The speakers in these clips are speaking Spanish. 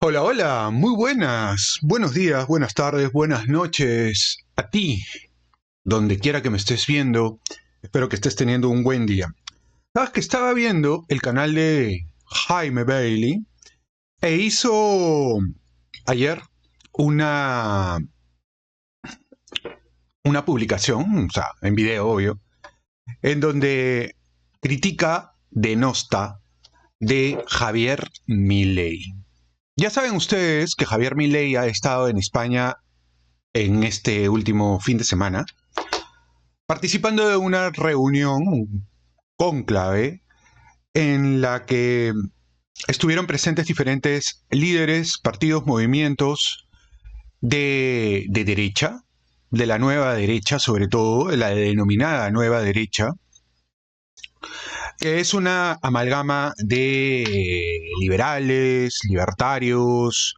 Hola, hola, muy buenas. Buenos días, buenas tardes, buenas noches a ti, donde quiera que me estés viendo. Espero que estés teniendo un buen día. Sabes que estaba viendo el canal de Jaime Bailey e hizo ayer una, una publicación, o sea, en video, obvio, en donde critica, denosta de Javier Milei. Ya saben ustedes que Javier Milei ha estado en España en este último fin de semana, participando de una reunión, un cónclave, en la que estuvieron presentes diferentes líderes, partidos, movimientos de derecha, de la nueva derecha, sobre todo, de la denominada nueva derecha, que es una amalgama de liberales, libertarios,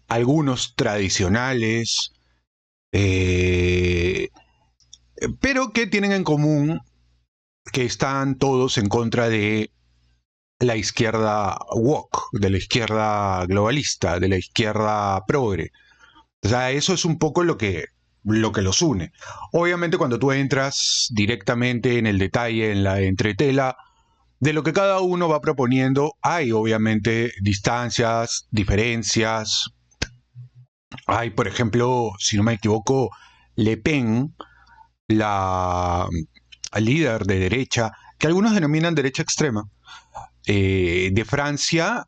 algunos tradicionales, eh, pero que tienen en común que están todos en contra de la izquierda woke, de la izquierda globalista, de la izquierda progre. O sea, eso es un poco lo que los une. Obviamente cuando tú entras directamente en el detalle, en la entretela, de lo que cada uno va proponiendo, hay obviamente distancias, diferencias. Hay, por ejemplo, si no me equivoco, Le Pen, la líder de derecha, que algunos denominan derecha extrema, de Francia,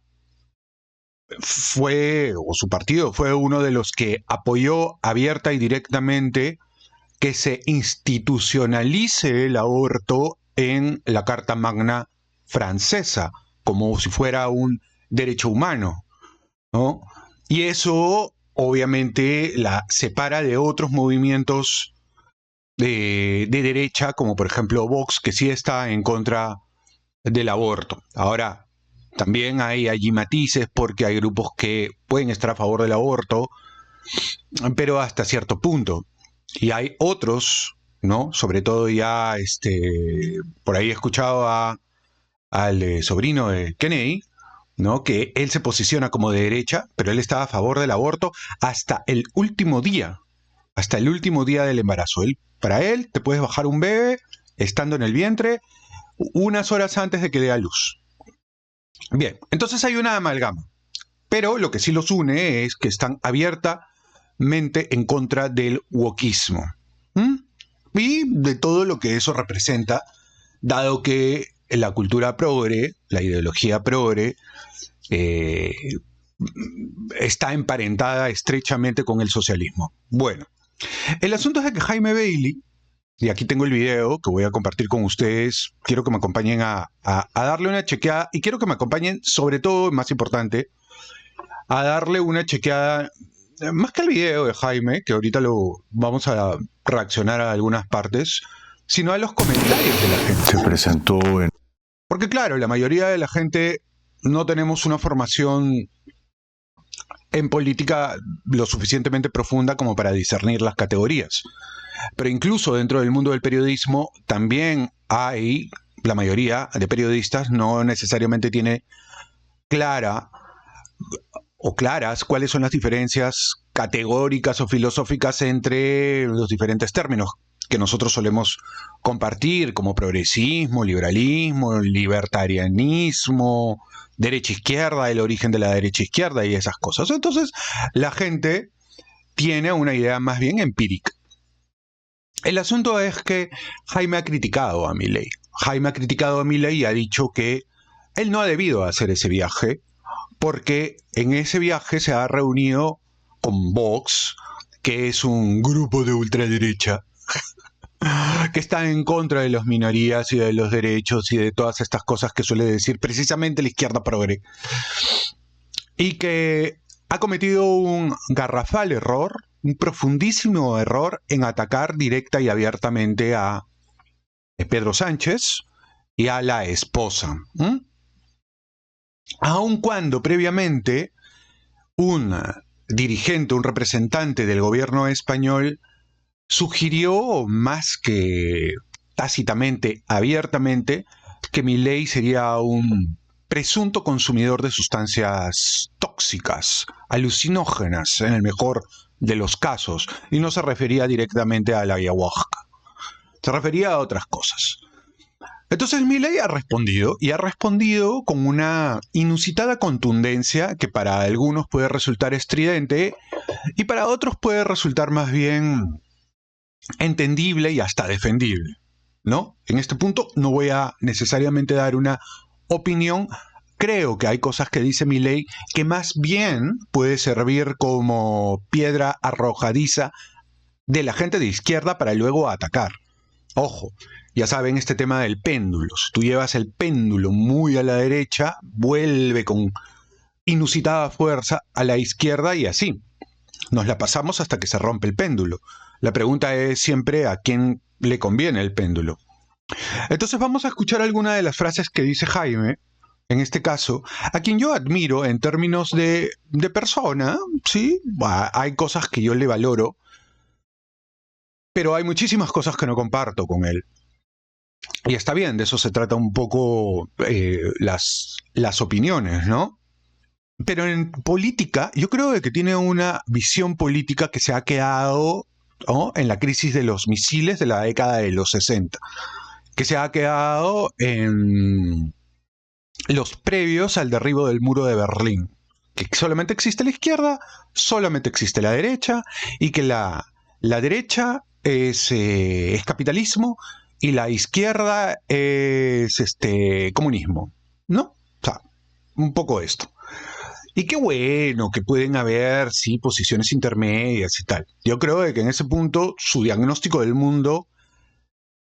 fue, o su partido fue uno de los que apoyó abierta y directamente que se institucionalice el aborto en la Carta Magna francesa, como si fuera un derecho humano, ¿no? Y eso obviamente la separa de otros movimientos de derecha, como por ejemplo Vox, que sí está en contra del aborto. Ahora, también hay allí matices porque hay grupos que pueden estar a favor del aborto, pero hasta cierto punto. Y hay otros, ¿no? Sobre todo ya, por ahí he escuchado al sobrino de Kennedy, ¿no? Que él se posiciona como de derecha, pero él está a favor del aborto hasta el último día del embarazo. Para él, te puedes bajar un bebé estando en el vientre unas horas antes de que dé a luz. Bien, entonces hay una amalgama, pero lo que sí los une es que están abiertamente en contra del wokismo. ¿Mm? Y de todo lo que eso representa, dado que la cultura progre, la ideología progre, eh, está emparentada estrechamente con el socialismo. Bueno, el asunto es de que Jaime Bailey, y aquí tengo el video que voy a compartir con ustedes, quiero que me acompañen a darle una chequeada y quiero que me acompañen, sobre todo, más importante, a darle una chequeada, más que al video de Jaime, que ahorita lo vamos a reaccionar a algunas partes, sino a los comentarios de la gente. Se presentó en... Porque claro, la mayoría de la gente no tenemos una formación en política lo suficientemente profunda como para discernir las categorías. Pero incluso dentro del mundo del periodismo también hay, la mayoría de periodistas no necesariamente tiene clara o claras cuáles son las diferencias categóricas o filosóficas entre los diferentes términos que nosotros solemos compartir, como progresismo, liberalismo, libertarianismo, derecha-izquierda, el origen de la derecha-izquierda y esas cosas. Entonces, la gente tiene una idea más bien empírica. El asunto es que Jaime ha criticado a Milei. Jaime ha criticado a Milei y ha dicho que él no ha debido hacer ese viaje porque en ese viaje se ha reunido con Vox, que es un grupo de ultraderecha que está en contra de las minorías y de los derechos y de todas estas cosas que suele decir precisamente la izquierda progre, y que ha cometido un garrafal error, un profundísimo error en atacar directa y abiertamente a Pedro Sánchez y a la esposa. Aun cuando previamente un dirigente, un representante del gobierno español sugirió más que tácitamente, abiertamente, que Milei sería un presunto consumidor de sustancias tóxicas, alucinógenas en el mejor de los casos, y no se refería directamente a la ayahuasca, se refería a otras cosas. Entonces Milei ha respondido, y ha respondido con una inusitada contundencia que para algunos puede resultar estridente y para otros puede resultar más bien entendible y hasta defendible, ¿no? En este punto no voy a necesariamente dar una opinión. Creo que hay cosas que dice Milei que más bien puede servir como piedra arrojadiza de la gente de izquierda para luego atacar. Ojo, ya saben este tema del péndulo. Si tú llevas el péndulo muy a la derecha, vuelve con inusitada fuerza a la izquierda y así. Nos la pasamos hasta que se rompe el péndulo. La pregunta es siempre a quién le conviene el péndulo. Entonces vamos a escuchar alguna de las frases que dice Jaime, en este caso, a quien yo admiro en términos de persona, ¿sí? Hay cosas que yo le valoro, pero hay muchísimas cosas que no comparto con él. Y está bien, de eso se trata un poco las opiniones, ¿no? Pero en política, yo creo que tiene una visión política que se ha quedado, ¿no?, en la crisis de los misiles de la década de los 60, que se ha quedado en los previos al derribo del muro de Berlín, que solamente existe la izquierda, solamente existe la derecha, y que la derecha es capitalismo y la izquierda es comunismo, ¿no? O sea, un poco esto. Y qué bueno que pueden haber, sí, posiciones intermedias y tal. Yo creo que en ese punto su diagnóstico del mundo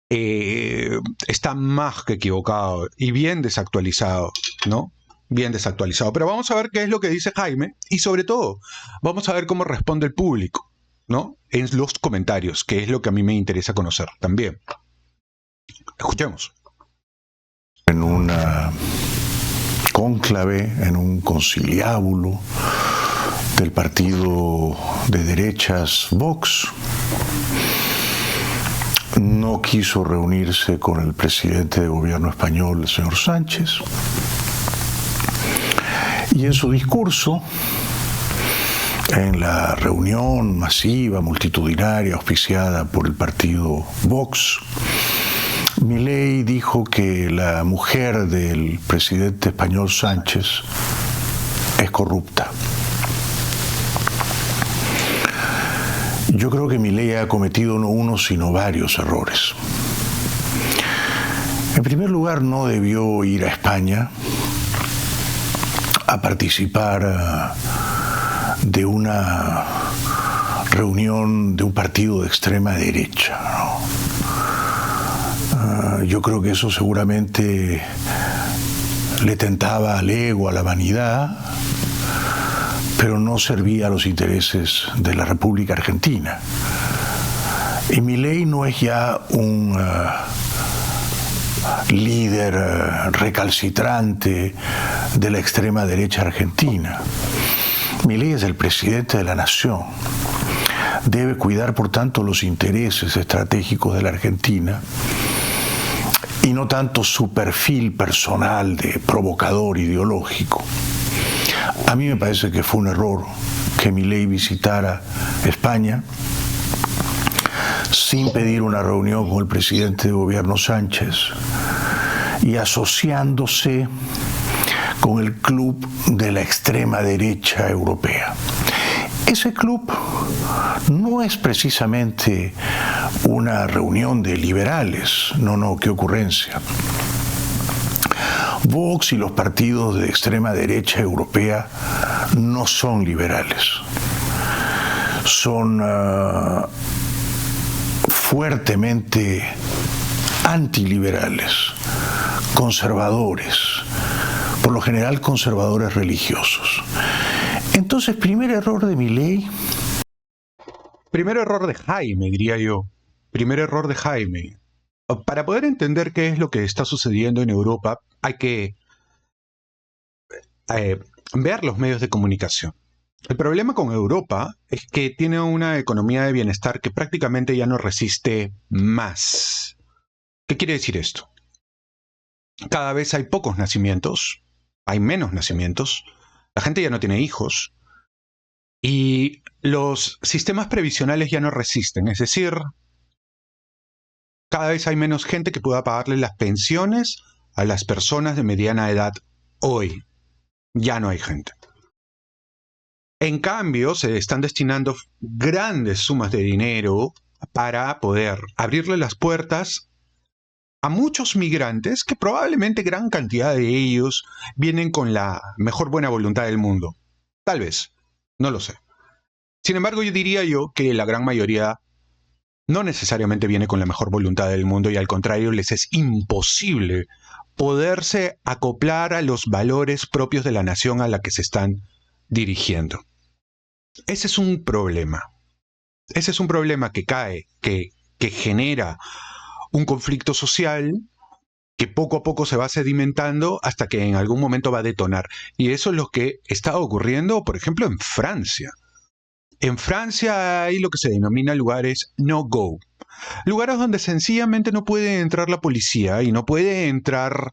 está más que equivocado y bien desactualizado, ¿no? Bien desactualizado. Pero vamos a ver qué es lo que dice Jaime y sobre todo vamos a ver cómo responde el público, ¿no? En los comentarios, que es lo que a mí me interesa conocer también. Escuchemos. En una cónclave, en un conciliábulo del partido de derechas Vox, no quiso reunirse con el presidente de gobierno español, el señor Sánchez, y en su discurso, en la reunión masiva, multitudinaria, auspiciada por el partido Vox, Milei dijo que la mujer del presidente español Sánchez es corrupta. Yo creo que Milei ha cometido no uno, sino varios errores. En primer lugar, no debió ir a España a participar de una reunión de un partido de extrema derecha, ¿no? Yo creo que eso seguramente le tentaba al ego, a la vanidad, pero no servía a los intereses de la República Argentina. Y Milei no es ya un líder recalcitrante de la extrema derecha argentina. Milei es el presidente de la nación. Debe cuidar, por tanto, los intereses estratégicos de la Argentina y no tanto su perfil personal de provocador ideológico. A mí me parece que fue un error que Milei visitara España sin pedir una reunión con el presidente de gobierno Sánchez y asociándose con el club de la extrema derecha europea. Ese club no es precisamente una reunión de liberales, no, qué ocurrencia. Vox y los partidos de extrema derecha europea no son liberales, son fuertemente antiliberales, conservadores, por lo general conservadores religiosos. Entonces, primer error de Milei. Primer error de Jaime, diría yo. Primer error de Jaime. Para poder entender qué es lo que está sucediendo en Europa, hay que ver los medios de comunicación. El problema con Europa es que tiene una economía de bienestar que prácticamente ya no resiste más. ¿Qué quiere decir esto? Cada vez hay pocos nacimientos, hay menos nacimientos, la gente ya no tiene hijos y los sistemas previsionales ya no resisten. Es decir, cada vez hay menos gente que pueda pagarle las pensiones a las personas de mediana edad hoy. Ya no hay gente. En cambio, se están destinando grandes sumas de dinero para poder abrirle las puertas a muchos migrantes que probablemente gran cantidad de ellos vienen con la mejor buena voluntad del mundo. Tal vez, no lo sé. Sin embargo, yo diría que la gran mayoría no necesariamente viene con la mejor voluntad del mundo y al contrario les es imposible poderse acoplar a los valores propios de la nación a la que se están dirigiendo. Ese es un problema. Ese es un problema que que genera un conflicto social que poco a poco se va sedimentando hasta que en algún momento va a detonar. Y eso es lo que está ocurriendo, por ejemplo, en Francia. En Francia hay lo que se denomina lugares no-go. Lugares donde sencillamente no puede entrar la policía y no puede entrar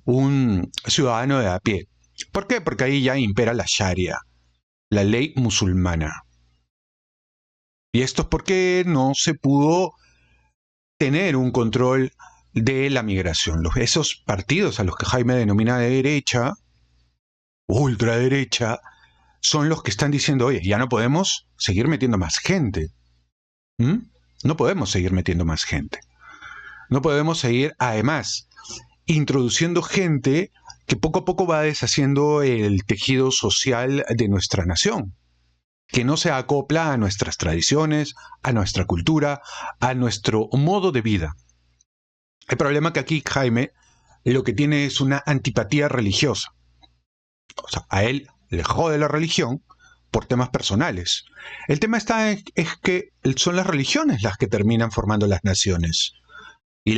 un ciudadano de a pie. ¿Por qué? Porque ahí ya impera la Sharia, la ley musulmana. Y esto es porque no se pudo tener un control de la migración. Esos partidos a los que Jaime denomina de derecha, ultraderecha, son los que están diciendo, oye, ya no podemos seguir metiendo más gente. No podemos seguir metiendo más gente. No podemos seguir, además, introduciendo gente que poco a poco va deshaciendo el tejido social de nuestra nación, que no se acopla a nuestras tradiciones, a nuestra cultura, a nuestro modo de vida. El problema es que aquí Jaime lo que tiene es una antipatía religiosa. O sea, a él le jode la religión por temas personales. El tema es que son las religiones las que terminan formando las naciones. Y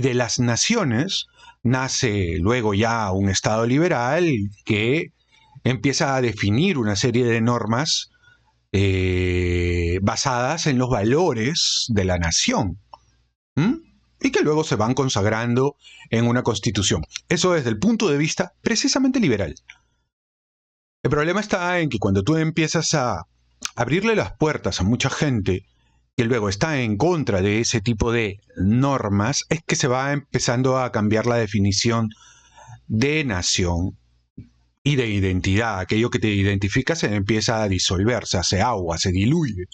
de las naciones nace luego ya un Estado liberal que empieza a definir una serie de normas basadas en los valores de la nación. Y que luego se van consagrando en una constitución. Eso desde el punto de vista precisamente liberal. El problema está en que cuando tú empiezas a abrirle las puertas a mucha gente que luego está en contra de ese tipo de normas, es que se va empezando a cambiar la definición de nación y de identidad. Aquello que te identifica se empieza a disolver, se hace agua, se diluye.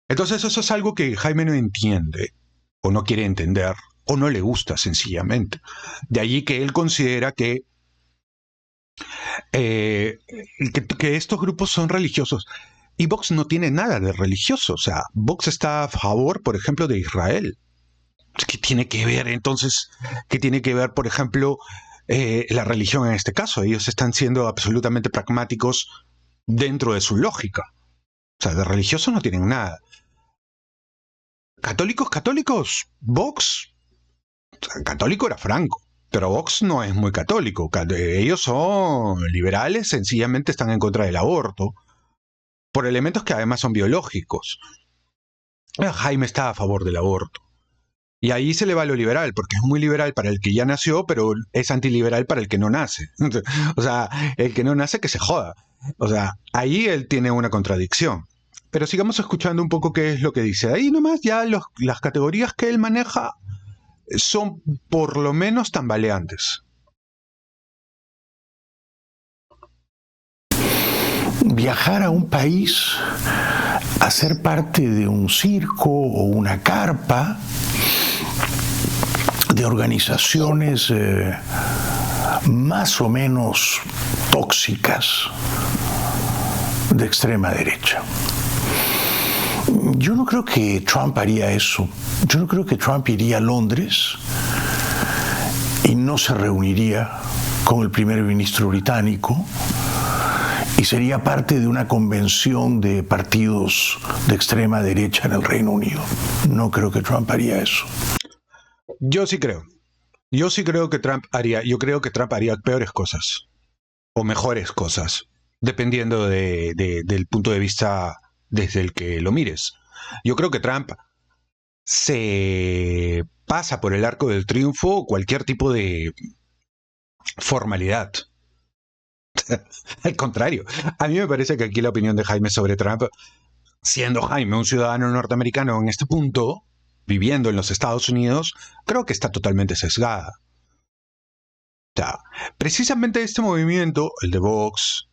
Entonces eso es algo que Jaime no entiende, o no quiere entender, o no le gusta sencillamente. De allí que él considera que estos grupos son religiosos. Y Vox no tiene nada de religioso. O sea, Vox está a favor, por ejemplo, de Israel. ¿Qué tiene que ver entonces? ¿Qué tiene que ver, por ejemplo, la religión en este caso? Ellos están siendo absolutamente pragmáticos dentro de su lógica. O sea, de religiosos no tienen nada. Católicos, Vox. O sea, católico era Franco. Pero Vox no es muy católico. Ellos son liberales, sencillamente están en contra del aborto, por elementos que además son biológicos. Jaime está a favor del aborto. Y ahí se le va lo liberal, porque es muy liberal para el que ya nació, pero es antiliberal para el que no nace. O sea, el que no nace que se joda. O sea, ahí él tiene una contradicción. Pero sigamos escuchando un poco qué es lo que dice. Ahí nomás ya las categorías que él maneja son por lo menos tambaleantes. Viajar a un país, a ser parte de un circo o una carpa, de organizaciones más o menos tóxicas de extrema derecha. Yo no creo que Trump haría eso. Yo no creo que Trump iría a Londres y no se reuniría con el primer ministro británico y sería parte de una convención de partidos de extrema derecha en el Reino Unido. No creo que Trump haría eso. Yo sí creo. Yo creo que Trump haría peores cosas o mejores cosas, dependiendo del punto de vista desde el que lo mires. Yo creo que Trump se pasa por el arco del triunfo cualquier tipo de formalidad. Al contrario, a mí me parece que aquí la opinión de Jaime sobre Trump, siendo Jaime un ciudadano norteamericano en este punto, viviendo en los Estados Unidos, creo que está totalmente sesgada. O sea, precisamente este movimiento, el de Vox,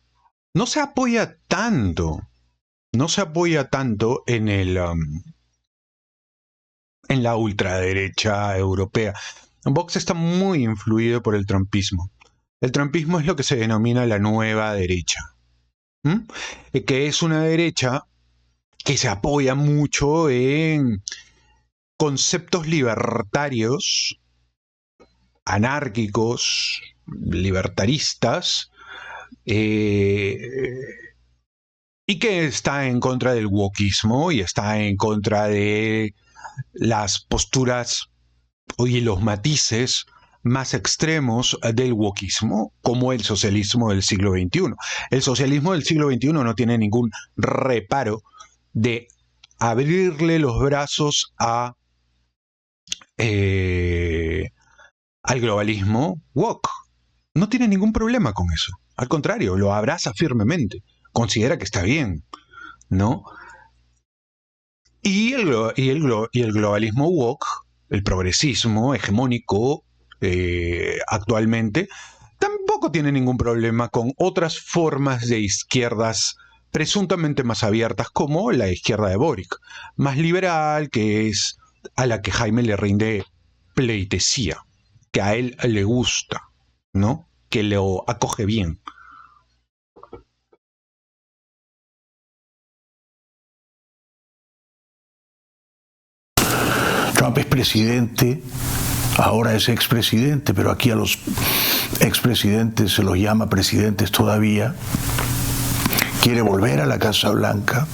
no se apoya tanto en la ultraderecha europea. Vox está muy influido por el trumpismo. El trumpismo es lo que se denomina la nueva derecha, que es una derecha que se apoya mucho en conceptos libertarios, anárquicos, libertaristas, y que está en contra del wokismo y está en contra de las posturas y los matices más extremos del wokismo, como el socialismo del siglo XXI. El socialismo del siglo XXI no tiene ningún reparo de abrirle los brazos al globalismo woke. No tiene ningún problema con eso. Al contrario, lo abraza firmemente. Considera que está bien, ¿no? Y el globalismo woke, el progresismo hegemónico actualmente, tampoco tiene ningún problema con otras formas de izquierdas presuntamente más abiertas, como la izquierda de Boric, más liberal, que es a la que Jaime le rinde pleitesía, que a él le gusta, ¿no? Que lo acoge bien. Trump es presidente, ahora es expresidente, pero aquí a los expresidentes se los llama presidentes todavía. Quiere volver a la Casa Blanca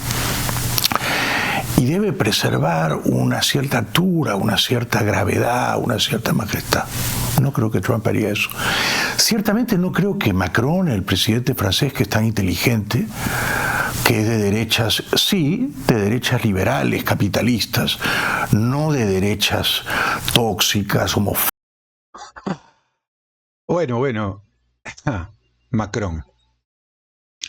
y debe preservar una cierta altura, una cierta gravedad, una cierta majestad. No creo que Trump haría eso. Ciertamente no creo que Macron, el presidente francés, que es tan inteligente, que es de derechas, sí, de derechas liberales, capitalistas, no de derechas tóxicas, homofóbicas. Bueno, Macron.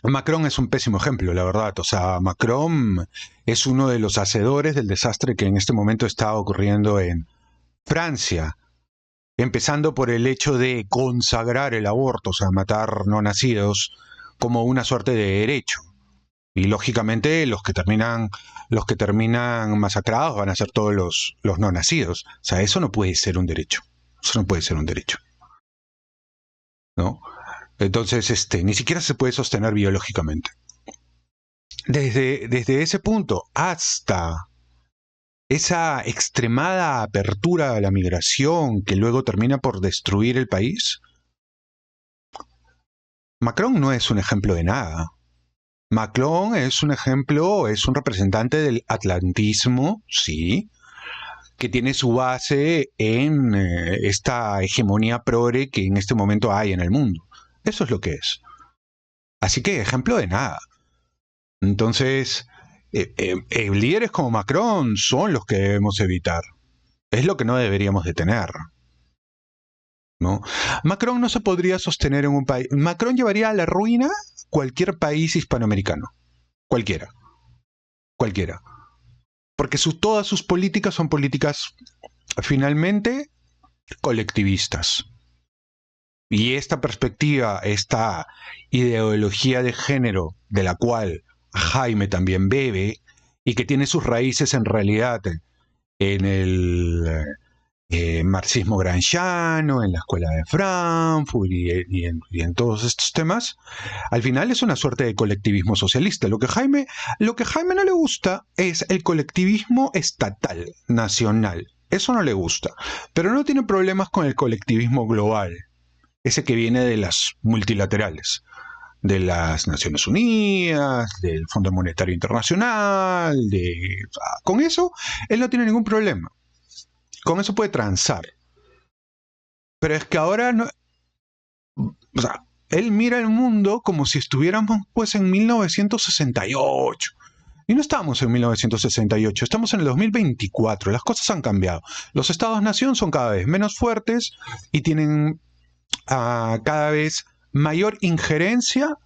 Macron es un pésimo ejemplo, la verdad. O sea, Macron es uno de los hacedores del desastre que en este momento está ocurriendo en Francia. Empezando por el hecho de consagrar el aborto, o sea, matar no nacidos, como una suerte de derecho. Y lógicamente los que terminan masacrados van a ser todos los no nacidos. O sea, eso no puede ser un derecho. Eso no puede ser un derecho, ¿no? Entonces, ni siquiera se puede sostener biológicamente. Desde ese punto hasta esa extremada apertura a la migración que luego termina por destruir el país, Macron no es un ejemplo de nada. Macron es un ejemplo, es un representante del atlantismo, sí, que tiene su base en esta hegemonía progre que en este momento hay en el mundo. Eso es lo que es. Así que ejemplo de nada. Entonces, líderes como Macron son los que debemos evitar. Es lo que no deberíamos de tener, ¿no? Macron no se podría sostener en un país. Macron llevaría a la ruina cualquier país hispanoamericano. Cualquiera. Porque todas sus políticas son políticas finalmente colectivistas. Y esta perspectiva, esta ideología de género de la cual Jaime también bebe y que tiene sus raíces en realidad en el marxismo gramsciano, en la escuela de Frankfurt y en todos estos temas, al final es una suerte de colectivismo socialista. Lo que Jaime no le gusta es el colectivismo estatal, nacional. Eso no le gusta. Pero no tiene problemas con el colectivismo global, ese que viene de las multilaterales, de las Naciones Unidas, del Fondo Monetario Internacional, con eso él no tiene ningún problema. Con eso puede transar. Pero es que ahora no, o sea, él mira el mundo como si estuviéramos pues en 1968. Y no estamos en 1968, estamos en el 2024. Las cosas han cambiado. Los estados-nación son cada vez menos fuertes y tienen a cada vez mayor injerencia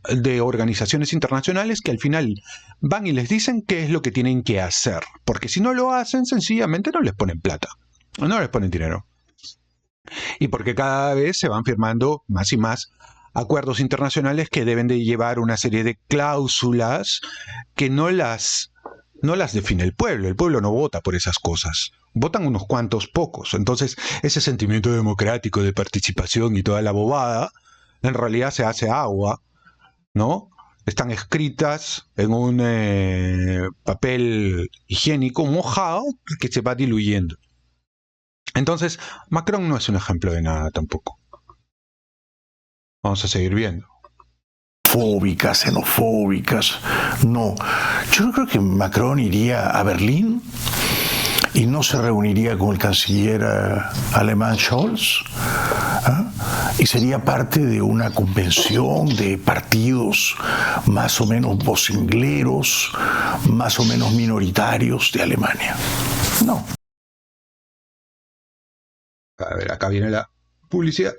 de organizaciones internacionales que al final van y les dicen qué es lo que tienen que hacer, porque si no lo hacen, sencillamente no les ponen plata, no les ponen dinero. Y porque cada vez se van firmando más y más acuerdos internacionales que deben de llevar una serie de cláusulas que no las define el pueblo no vota por esas cosas, votan unos cuantos pocos. Entonces ese sentimiento democrático de participación y toda la bobada, en realidad se hace agua, ¿no? Están escritas en un papel higiénico mojado que se va diluyendo. Entonces, Macron no es un ejemplo de nada tampoco. Vamos a seguir viendo. Fóbicas, xenofóbicas, no. Yo creo que Macron iría a Berlín y no se reuniría con el canciller alemán Scholz, y sería parte de una convención de partidos más o menos vocingleros, más o menos minoritarios de Alemania. No. A ver, acá viene la publicidad,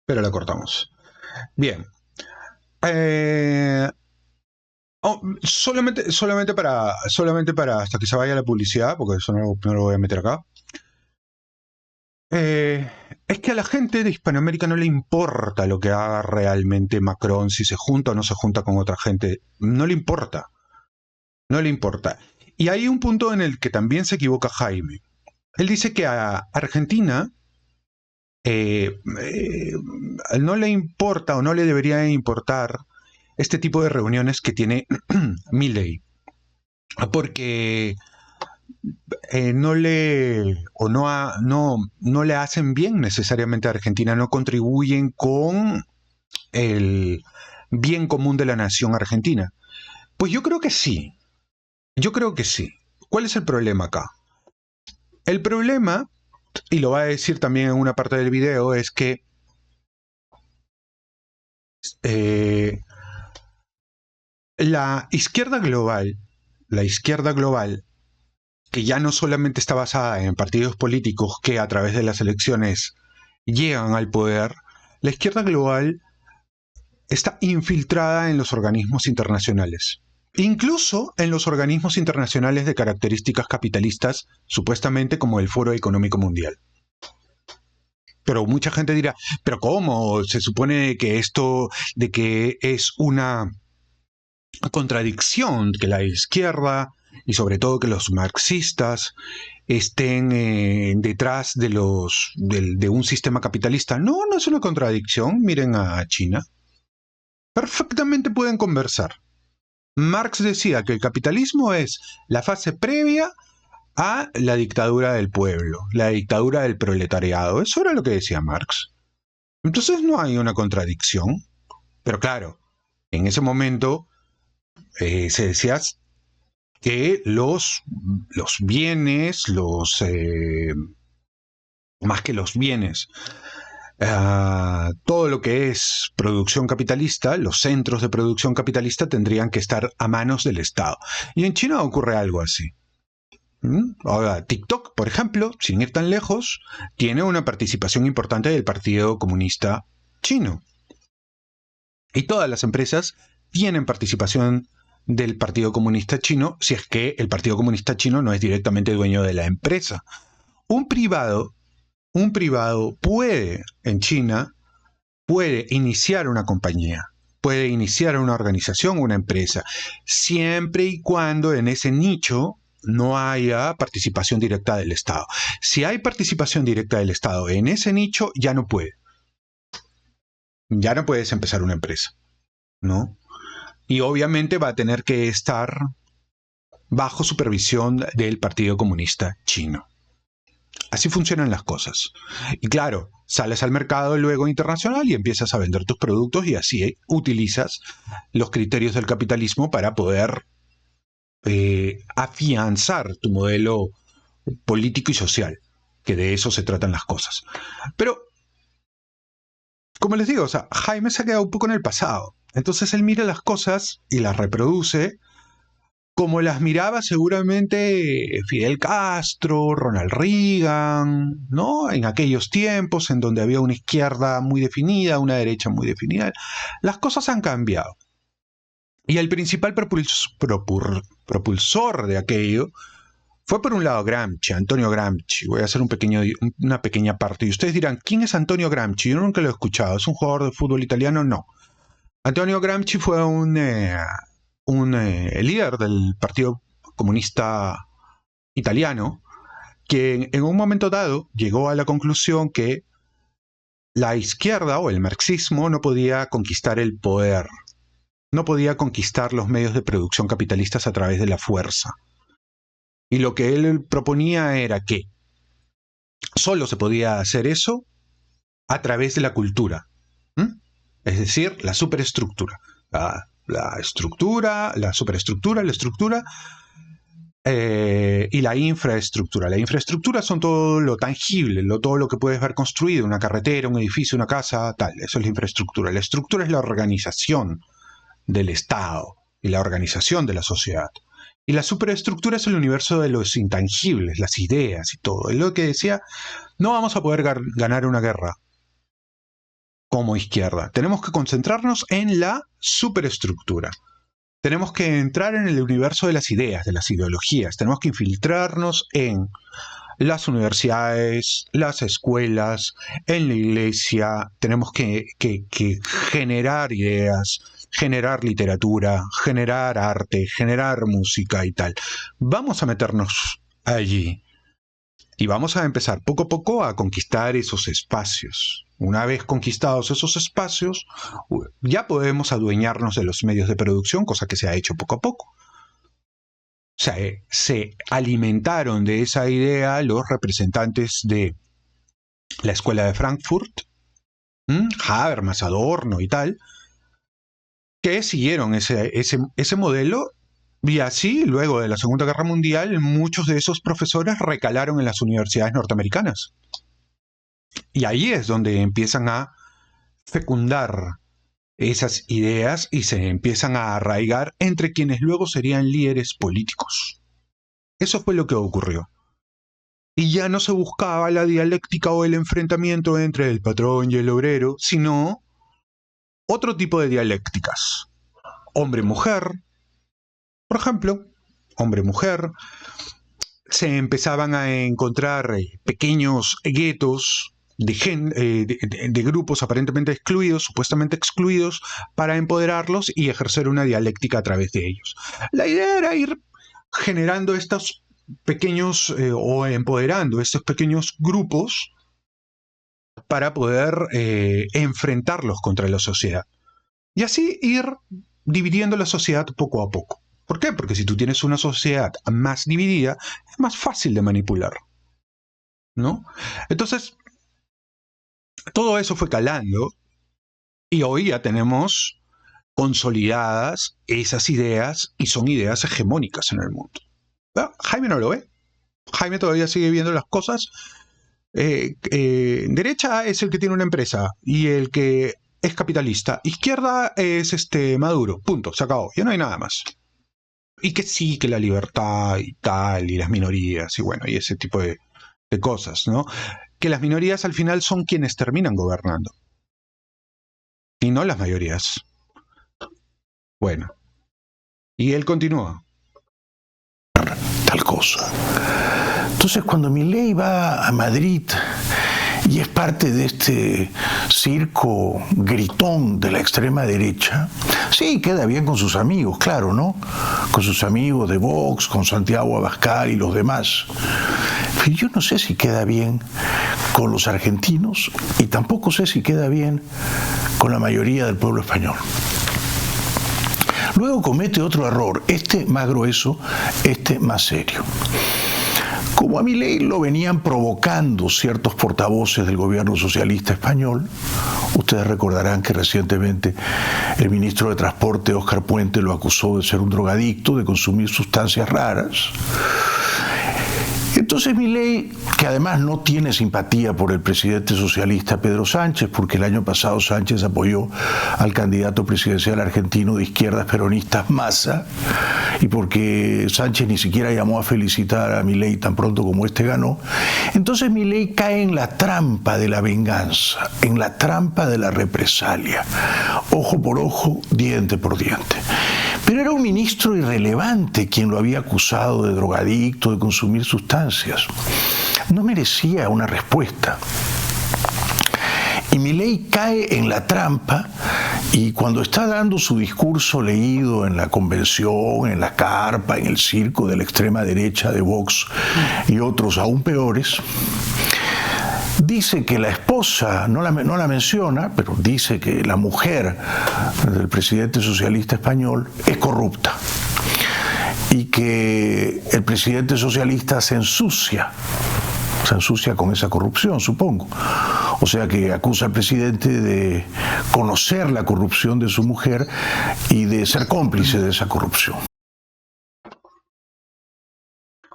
pero la cortamos. Bien. Solamente para hasta que se vaya la publicidad, porque eso no lo voy a meter acá. Es que a la gente de Hispanoamérica no le importa lo que haga realmente Macron, si se junta o no se junta con otra gente. No le importa. No le importa. Y hay un punto en el que también se equivoca Jaime. Él dice que a Argentina no le importa o no le debería importar este tipo de reuniones que tiene Milei, porque no le hacen bien necesariamente a Argentina, no contribuyen con el bien común de la nación argentina. Pues yo creo que sí. ¿Cuál es el problema acá? El problema, y lo va a decir también en una parte del video, es que la izquierda global, que ya no solamente está basada en partidos políticos que a través de las elecciones llegan al poder, la izquierda global está infiltrada en los organismos internacionales. Incluso en los organismos internacionales de características capitalistas, supuestamente como el Foro Económico Mundial. Pero mucha gente dirá, ¿pero cómo? Se supone que esto de que es una contradicción que la izquierda y sobre todo que los marxistas estén detrás de un sistema capitalista. No es una contradicción. Miren a China. Perfectamente pueden conversar. Marx decía que el capitalismo es la fase previa a la dictadura del pueblo, la dictadura del proletariado. Eso era lo que decía Marx. Entonces no hay una contradicción. Pero claro, en ese momento se decía que los bienes, más que los bienes, todo lo que es producción capitalista, los centros de producción capitalista tendrían que estar a manos del Estado. Y en China ocurre algo así. Ahora, TikTok, por ejemplo, sin ir tan lejos, tiene una participación importante del Partido Comunista Chino. Y todas las empresas tienen participación del Partido Comunista Chino, si es que el Partido Comunista Chino no es directamente dueño de la empresa. Un privado puede, en China, puede iniciar una compañía, puede iniciar una organización, una empresa, siempre y cuando en ese nicho no haya participación directa del Estado. Si hay participación directa del Estado en ese nicho, ya no puede. Ya no puedes empezar una empresa, ¿no? Y obviamente va a tener que estar bajo supervisión del Partido Comunista Chino. Así funcionan las cosas. Y claro, sales al mercado luego internacional y empiezas a vender tus productos y así utilizas los criterios del capitalismo para poder afianzar tu modelo político y social, que de eso se tratan las cosas. Pero, como les digo, o sea, Jaime se ha quedado un poco en el pasado. Entonces él mira las cosas y las reproduce como las miraba seguramente Fidel Castro, Ronald Reagan, ¿no? En aquellos tiempos en donde había una izquierda muy definida, una derecha muy definida. Las cosas han cambiado. Y el principal propulsor de aquello fue, por un lado, Gramsci, Antonio Gramsci. Voy a hacer una pequeña parte. Y ustedes dirán, ¿quién es Antonio Gramsci? Yo nunca lo he escuchado. ¿Es un jugador de fútbol italiano? No. Antonio Gramsci fue un líder del Partido Comunista Italiano que en un momento dado llegó a la conclusión que la izquierda o el marxismo no podía conquistar el poder, no podía conquistar los medios de producción capitalistas a través de la fuerza. Y lo que él proponía era que solo se podía hacer eso a través de la cultura, es decir, la superestructura. La estructura, la superestructura, la estructura y la infraestructura. La infraestructura son todo lo tangible, todo lo que puedes ver construido, una carretera, un edificio, una casa, tal. Eso es la infraestructura. La estructura es la organización del Estado y la organización de la sociedad. Y la superestructura es el universo de los intangibles, las ideas y todo. Es lo que decía, no vamos a poder ganar una guerra como izquierda. Tenemos que concentrarnos en la superestructura. Tenemos que entrar en el universo de las ideas, de las ideologías. Tenemos que infiltrarnos en las universidades, las escuelas, en la iglesia. Tenemos que generar ideas, generar literatura, generar arte, generar música y tal. Vamos a meternos allí. Y vamos a empezar poco a poco a conquistar esos espacios. Una vez conquistados esos espacios, ya podemos adueñarnos de los medios de producción, cosa que se ha hecho poco a poco. O sea, se alimentaron de esa idea los representantes de la Escuela de Frankfurt, Habermas, Adorno y tal, que siguieron ese modelo. Y así, luego de la Segunda Guerra Mundial, muchos de esos profesores recalaron en las universidades norteamericanas. Y ahí es donde empiezan a fecundar esas ideas y se empiezan a arraigar entre quienes luego serían líderes políticos. Eso fue lo que ocurrió. Y ya no se buscaba la dialéctica o el enfrentamiento entre el patrón y el obrero, sino otro tipo de dialécticas. Hombre-mujer, por ejemplo, hombre-mujer, se empezaban a encontrar pequeños guetos de grupos aparentemente excluidos, supuestamente excluidos, para empoderarlos y ejercer una dialéctica a través de ellos. La idea era ir generando estos pequeños o empoderando estos pequeños grupos para poder enfrentarlos contra la sociedad. Y así ir dividiendo la sociedad poco a poco. ¿Por qué? Porque si tú tienes una sociedad más dividida, es más fácil de manipular, ¿no? Entonces, todo eso fue calando y hoy ya tenemos consolidadas esas ideas y son ideas hegemónicas en el mundo. ¿Pero Jaime no lo ve? Jaime todavía sigue viendo las cosas. Derecha es el que tiene una empresa y el que es capitalista. Izquierda es Maduro. Punto. Se acabó. Ya no hay nada más. Y que sí, que la libertad y tal, y las minorías, y bueno, y ese tipo de cosas, ¿no? Que las minorías al final son quienes terminan gobernando. Y no las mayorías. Bueno. Y él continúa. Tal cosa. Entonces, cuando Milei va a Madrid y es parte de este circo gritón de la extrema derecha, sí, queda bien con sus amigos, claro, ¿no? Con sus amigos de Vox, con Santiago Abascal y los demás. Pero yo no sé si queda bien con los argentinos y tampoco sé si queda bien con la mayoría del pueblo español. Luego comete otro error, más grueso, más serio. Como a Milei lo venían provocando ciertos portavoces del gobierno socialista español, ustedes recordarán que recientemente el ministro de Transporte, Óscar Puente, lo acusó de ser un drogadicto, de consumir sustancias raras. Entonces Milei, que además no tiene simpatía por el presidente socialista Pedro Sánchez, porque el año pasado Sánchez apoyó al candidato presidencial argentino de izquierdas peronistas Massa, y porque Sánchez ni siquiera llamó a felicitar a Milei tan pronto como este ganó, entonces Milei cae en la trampa de la venganza, en la trampa de la represalia, ojo por ojo, diente por diente. Pero era un ministro irrelevante quien lo había acusado de drogadicto, de consumir sustancias. No merecía una respuesta. Y Milei cae en la trampa, y cuando está dando su discurso leído en la convención, en la carpa, en el circo de la extrema derecha de Vox y otros aún peores, dice que la esposa, no la menciona, pero dice que la mujer del presidente socialista español es corrupta y que el presidente socialista se ensucia con esa corrupción, supongo. O sea que acusa al presidente de conocer la corrupción de su mujer y de ser cómplice de esa corrupción.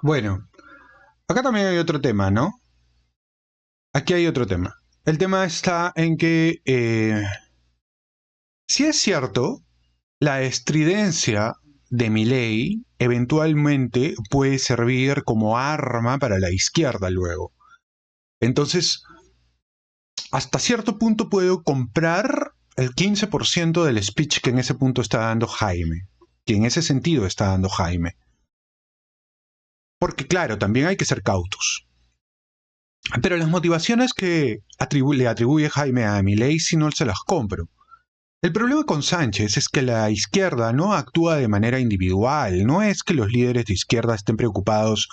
Bueno, acá también hay otro tema, ¿no? Aquí hay otro tema. El tema está en que, si es cierto, la estridencia de Milei eventualmente puede servir como arma para la izquierda luego. Entonces, hasta cierto punto puedo comprar el 15% del speech que en ese punto está dando Jaime, que en ese sentido está dando Jaime. Porque claro, también hay que ser cautos. Pero las motivaciones que le atribuye Jaime a Milei sí no se las compro. El problema con Sánchez es que la izquierda no actúa de manera individual. No es que los líderes de izquierda estén preocupados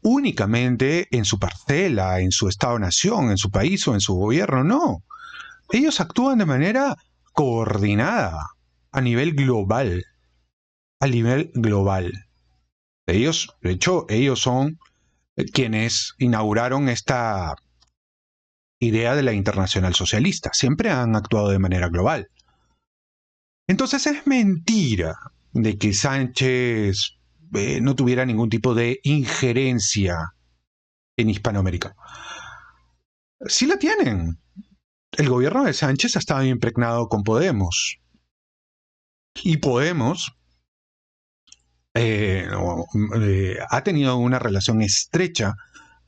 únicamente en su parcela, en su estado-nación, en su país o en su gobierno. No. Ellos actúan de manera coordinada, a nivel global. A nivel global. Ellos, de hecho, ellos son quienes inauguraron esta idea de la internacional socialista. Siempre han actuado de manera global. Entonces es mentira de que Sánchez no tuviera ningún tipo de injerencia en Hispanoamérica. Sí la tienen. El gobierno de Sánchez ha estado impregnado con Podemos. Y Podemos ha tenido una relación estrecha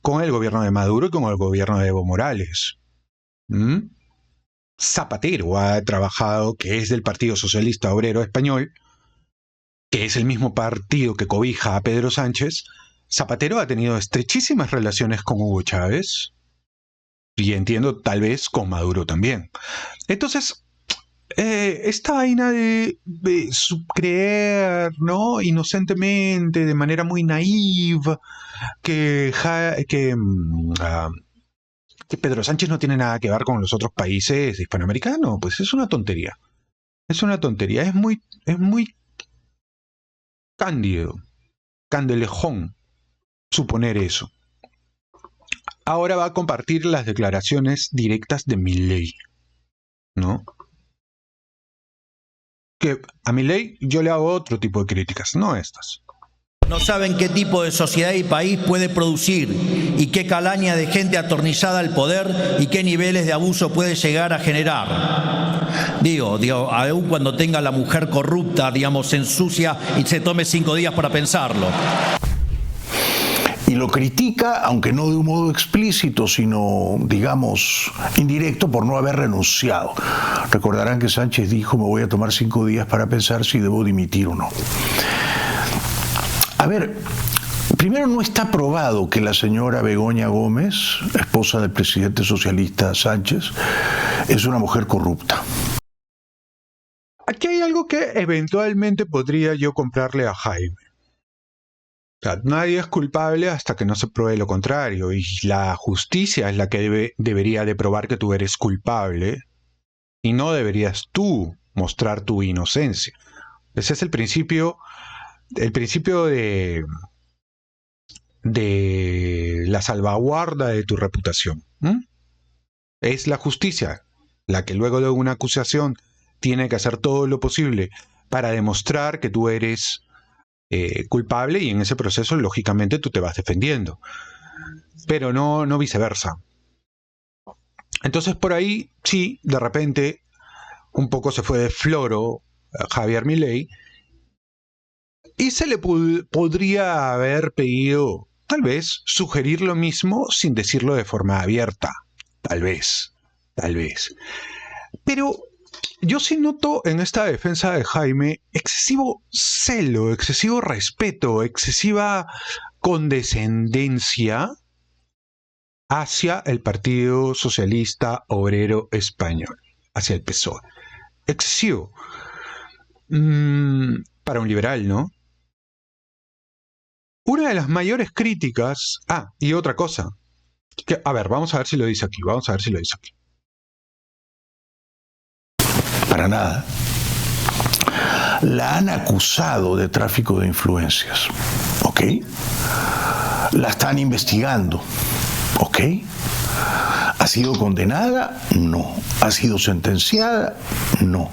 con el gobierno de Maduro y con el gobierno de Evo Morales. Zapatero ha trabajado, que es del Partido Socialista Obrero Español, que es el mismo partido que cobija a Pedro Sánchez. Zapatero ha tenido estrechísimas relaciones con Hugo Chávez y entiendo tal vez con Maduro también. Entonces, esta vaina de creer, ¿no?, inocentemente, de manera muy naive, que Pedro Sánchez no tiene nada que ver con los otros países hispanoamericanos, pues es una tontería. Es una tontería, es muy cándido, candelejón suponer eso. Ahora va a compartir las declaraciones directas de Milei, ¿no? Que a Milei yo le hago otro tipo de críticas, no estas. No saben qué tipo de sociedad y país puede producir y qué calaña de gente atornillada al poder y qué niveles de abuso puede llegar a generar. Digo, aún cuando tenga la mujer corrupta, digamos, se ensucia y se tome 5 días para pensarlo. Y lo critica, aunque no de un modo explícito, sino, digamos, indirecto, por no haber renunciado. Recordarán que Sánchez dijo: me voy a tomar 5 días para pensar si debo dimitir o no. A ver, primero, no está probado que la señora Begoña Gómez, esposa del presidente socialista Sánchez, es una mujer corrupta. Aquí hay algo que eventualmente podría yo comprarle a Jaime. O sea, nadie es culpable hasta que no se pruebe lo contrario, y la justicia es la que debería de probar que tú eres culpable, y no deberías tú mostrar tu inocencia. Ese es el principio de la salvaguarda de tu reputación. Es la justicia la que luego de una acusación tiene que hacer todo lo posible para demostrar que tú eres culpable, y en ese proceso lógicamente tú te vas defendiendo. pero no viceversa. Entonces por ahí, sí, de repente, un poco se fue de floro a Javier Milei y se le podría haber pedido, tal vez, sugerir lo mismo sin decirlo de forma abierta. Tal vez. Pero yo sí noto en esta defensa de Jaime excesivo celo, excesivo respeto, excesiva condescendencia hacia el Partido Socialista Obrero Español, hacia el PSOE. Excesivo. Para un liberal, ¿no? Una de las mayores críticas... y otra cosa. A ver, vamos a ver si lo dice aquí. Para nada. La han acusado de tráfico de influencias, ¿ok? La están investigando, ¿ok? ¿Ha sido condenada? No. ¿Ha sido sentenciada? No.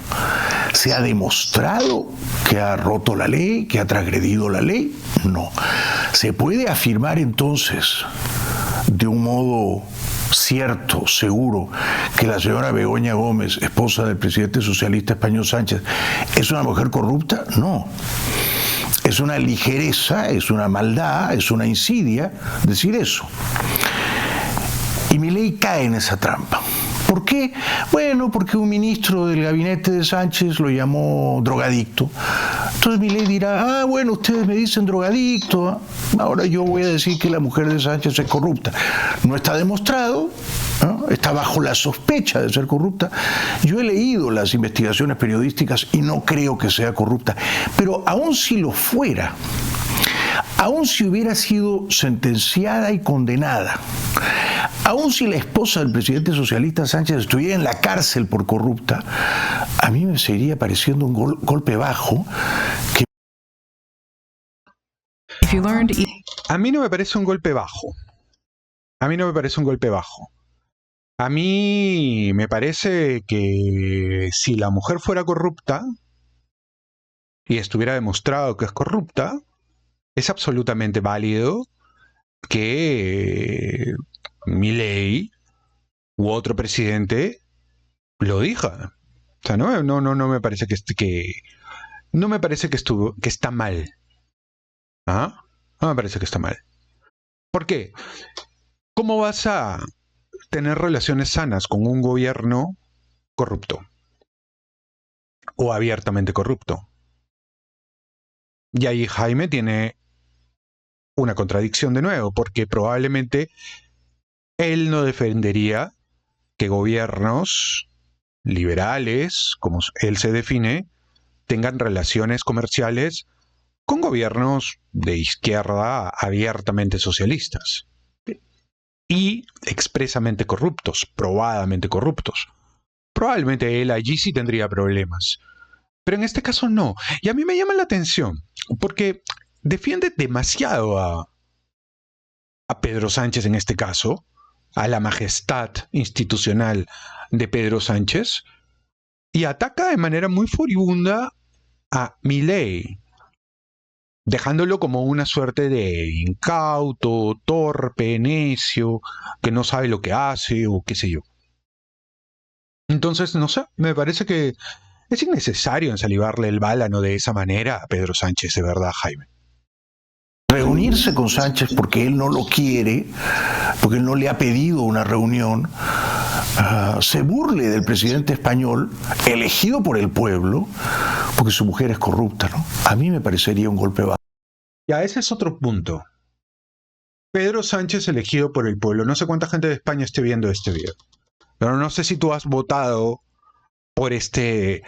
¿Se ha demostrado que ha roto la ley, que ha transgredido la ley? No. ¿Se puede afirmar entonces de un modo cierto, seguro, que la señora Begoña Gómez, esposa del presidente socialista español Sánchez, es una mujer corrupta? No. Es una ligereza, es una maldad, es una insidia decir eso. Y Milei cae en esa trampa. ¿Por qué? Bueno, porque un ministro del gabinete de Sánchez lo llamó drogadicto. Entonces Milei dirá, bueno, ustedes me dicen drogadicto, ahora yo voy a decir que la mujer de Sánchez es corrupta. No está demostrado, ¿no? Está bajo la sospecha de ser corrupta. Yo he leído las investigaciones periodísticas y no creo que sea corrupta. Pero aun si lo fuera, aun si hubiera sido sentenciada y condenada, aun si la esposa del presidente socialista Sánchez estuviera en la cárcel por corrupta, a mí me seguiría pareciendo un golpe bajo. A mí no me parece un golpe bajo. A mí me parece que si la mujer fuera corrupta y estuviera demostrado que es corrupta, es absolutamente válido que Milei u otro presidente lo diga. O sea, no me parece no me parece que está mal. No me parece que está mal. ¿Por qué? ¿Cómo vas a tener relaciones sanas con un gobierno corrupto o abiertamente corrupto? Y ahí Jaime tiene una contradicción de nuevo, porque probablemente él no defendería que gobiernos liberales, como él se define, tengan relaciones comerciales con gobiernos de izquierda abiertamente socialistas y expresamente corruptos, probadamente corruptos. Probablemente él allí sí tendría problemas, pero en este caso no. Y a mí me llama la atención, porque defiende demasiado a Pedro Sánchez en este caso, a la majestad institucional de Pedro Sánchez, y ataca de manera muy furibunda a Milei, dejándolo como una suerte de incauto, torpe, necio, que no sabe lo que hace o qué sé yo. Entonces, no sé, me parece que es innecesario ensalivarle el bálano de esa manera a Pedro Sánchez, de verdad, Jaime. Reunirse con Sánchez porque él no lo quiere, porque él no le ha pedido una reunión, se burle del presidente español elegido por el pueblo porque su mujer es corrupta, ¿no? A mí me parecería un golpe bajo. Ya, ese es otro punto. Pedro Sánchez elegido por el pueblo. No sé cuánta gente de España esté viendo este video, pero no sé si tú has votado por este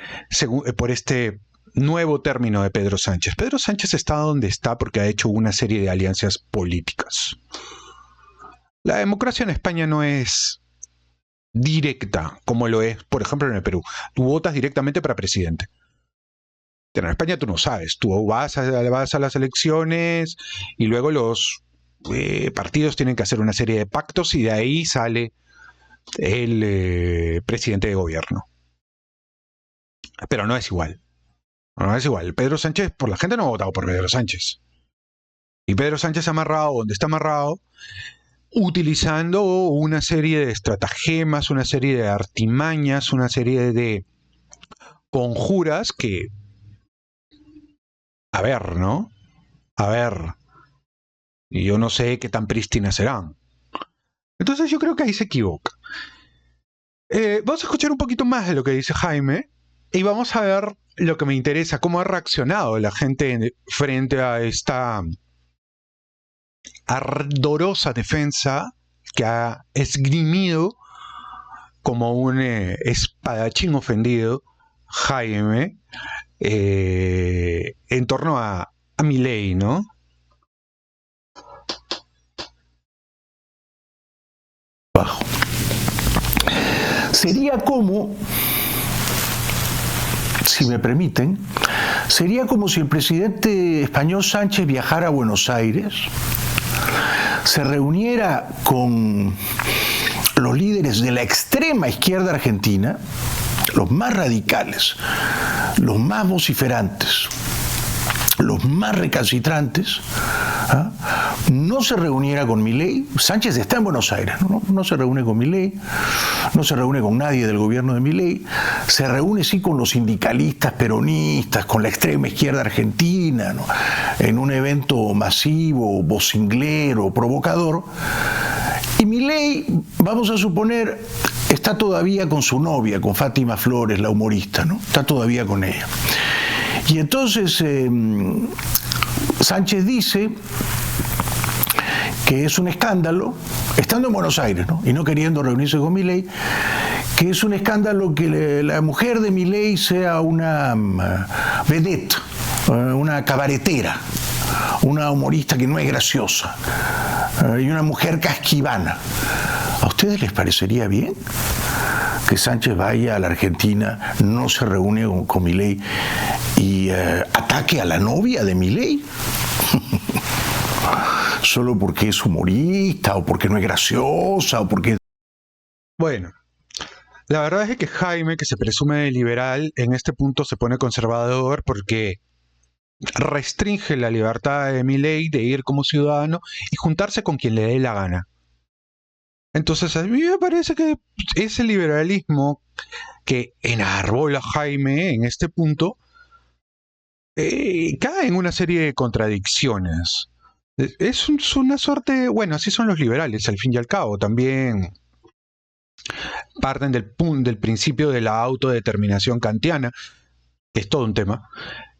nuevo término de Pedro Sánchez. Pedro Sánchez está donde está porque ha hecho una serie de alianzas políticas. La democracia en España no es directa como lo es, por ejemplo, en el Perú. Tú votas directamente para presidente. Pero en España tú no sabes. Tú vas a las elecciones y luego los partidos tienen que hacer una serie de pactos y de ahí sale el presidente de gobierno. Pero no es igual. No es igual. Pedro Sánchez, por la gente no ha votado por Pedro Sánchez. Y Pedro Sánchez amarrado donde está amarrado. utilizando una serie de estratagemas, una serie de artimañas, una serie de conjuras que, a ver, ¿no? A ver, y yo no sé qué tan prístinas serán. Entonces yo creo que ahí se equivoca. Vamos a escuchar un poquito más de lo que dice Jaime y vamos a ver lo que me interesa, cómo ha reaccionado la gente frente a esta ardorosa defensa que ha esgrimido como un espadachín ofendido Jaime en torno a Milei, ¿no? Sería como, si me permiten, sería como si el presidente español Sánchez viajara a Buenos Aires, se reuniera con los líderes de la extrema izquierda argentina, los más radicales, los más vociferantes, los más recalcitrantes, no se reuniera con Milei. Sánchez está en Buenos Aires, no se reúne con Milei, no se reúne con nadie del gobierno de Milei, se reúne sí con los sindicalistas peronistas, con la extrema izquierda argentina, ¿no? En un evento masivo, vocinglero, provocador. Y Milei, vamos a suponer, está todavía con su novia, con Fátima Flores, la humorista, ¿no? Está todavía con ella. Y entonces Sánchez dice que es un escándalo, estando en Buenos Aires, ¿no? Y no queriendo reunirse con Milei, que es un escándalo que la mujer de Milei sea una vedette, una cabaretera, una humorista que no es graciosa, y una mujer casquivana. ¿A ustedes les parecería bien que Sánchez vaya a la Argentina, no se reúne con Milei y ataque a la novia de Milei? Solo porque es humorista, o porque no es graciosa, o porque... Bueno, la verdad es que Jaime, que se presume de liberal, en este punto se pone conservador porque restringe la libertad de Milei de ir como ciudadano y juntarse con quien le dé la gana. Entonces a mí me parece que ese liberalismo que enarbola Jaime en este punto cae en una serie de contradicciones. Es una suerte, bueno, así son los liberales, al fin y al cabo, también parten del principio de la autodeterminación kantiana, que es todo un tema,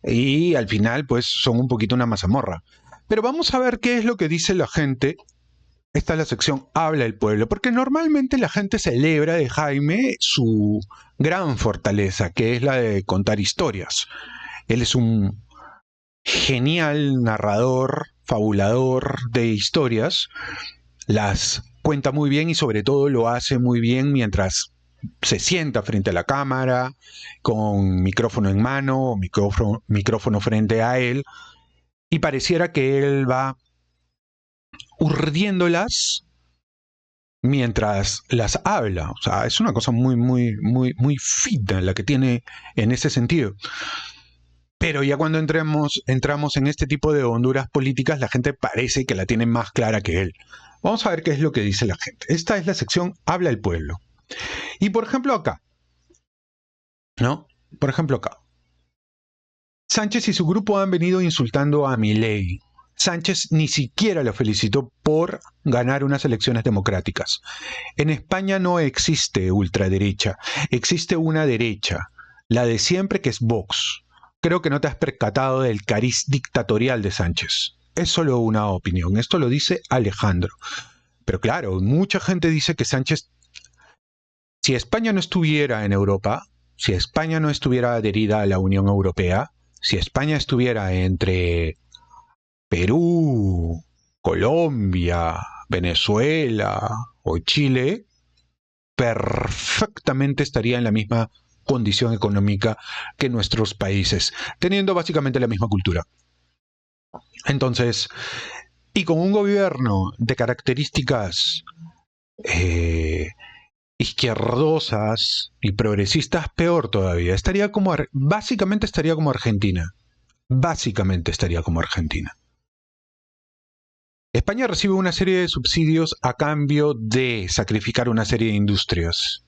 y al final pues son un poquito una mazamorra. Pero vamos a ver qué es lo que dice la gente. Esta es la sección Habla el Pueblo, porque normalmente la gente celebra de Jaime su gran fortaleza, que es la de contar historias. Él es un genial narrador, fabulador de historias, las cuenta muy bien y sobre todo lo hace muy bien mientras se sienta frente a la cámara, con micrófono en mano, o micrófono frente a él, y pareciera que él va urdiéndolas mientras las habla. O sea, es una cosa muy fina la que tiene en ese sentido. Pero ya cuando entramos en este tipo de honduras políticas, la gente parece que la tiene más clara que él. Vamos a ver qué es lo que dice la gente. Esta es la sección Habla el Pueblo. Y por ejemplo acá, ¿no? Por ejemplo acá. Sánchez y su grupo han venido insultando a Milei. Sánchez ni siquiera lo felicitó por ganar unas elecciones democráticas. En España no existe ultraderecha, existe una derecha, la de siempre, que es Vox. Creo que no te has percatado del cariz dictatorial de Sánchez. Es solo una opinión, esto lo dice Alejandro. Pero claro, mucha gente dice que Sánchez, si España no estuviera en Europa, si España no estuviera adherida a la Unión Europea, si España estuviera entre Perú, Colombia, Venezuela o Chile, perfectamente estaría en la misma condición económica que nuestros países, teniendo básicamente la misma cultura. Entonces, y con un gobierno de características izquierdosas y progresistas, peor todavía. Básicamente estaría como Argentina. Básicamente estaría como Argentina. España recibe una serie de subsidios a cambio de sacrificar una serie de industrias.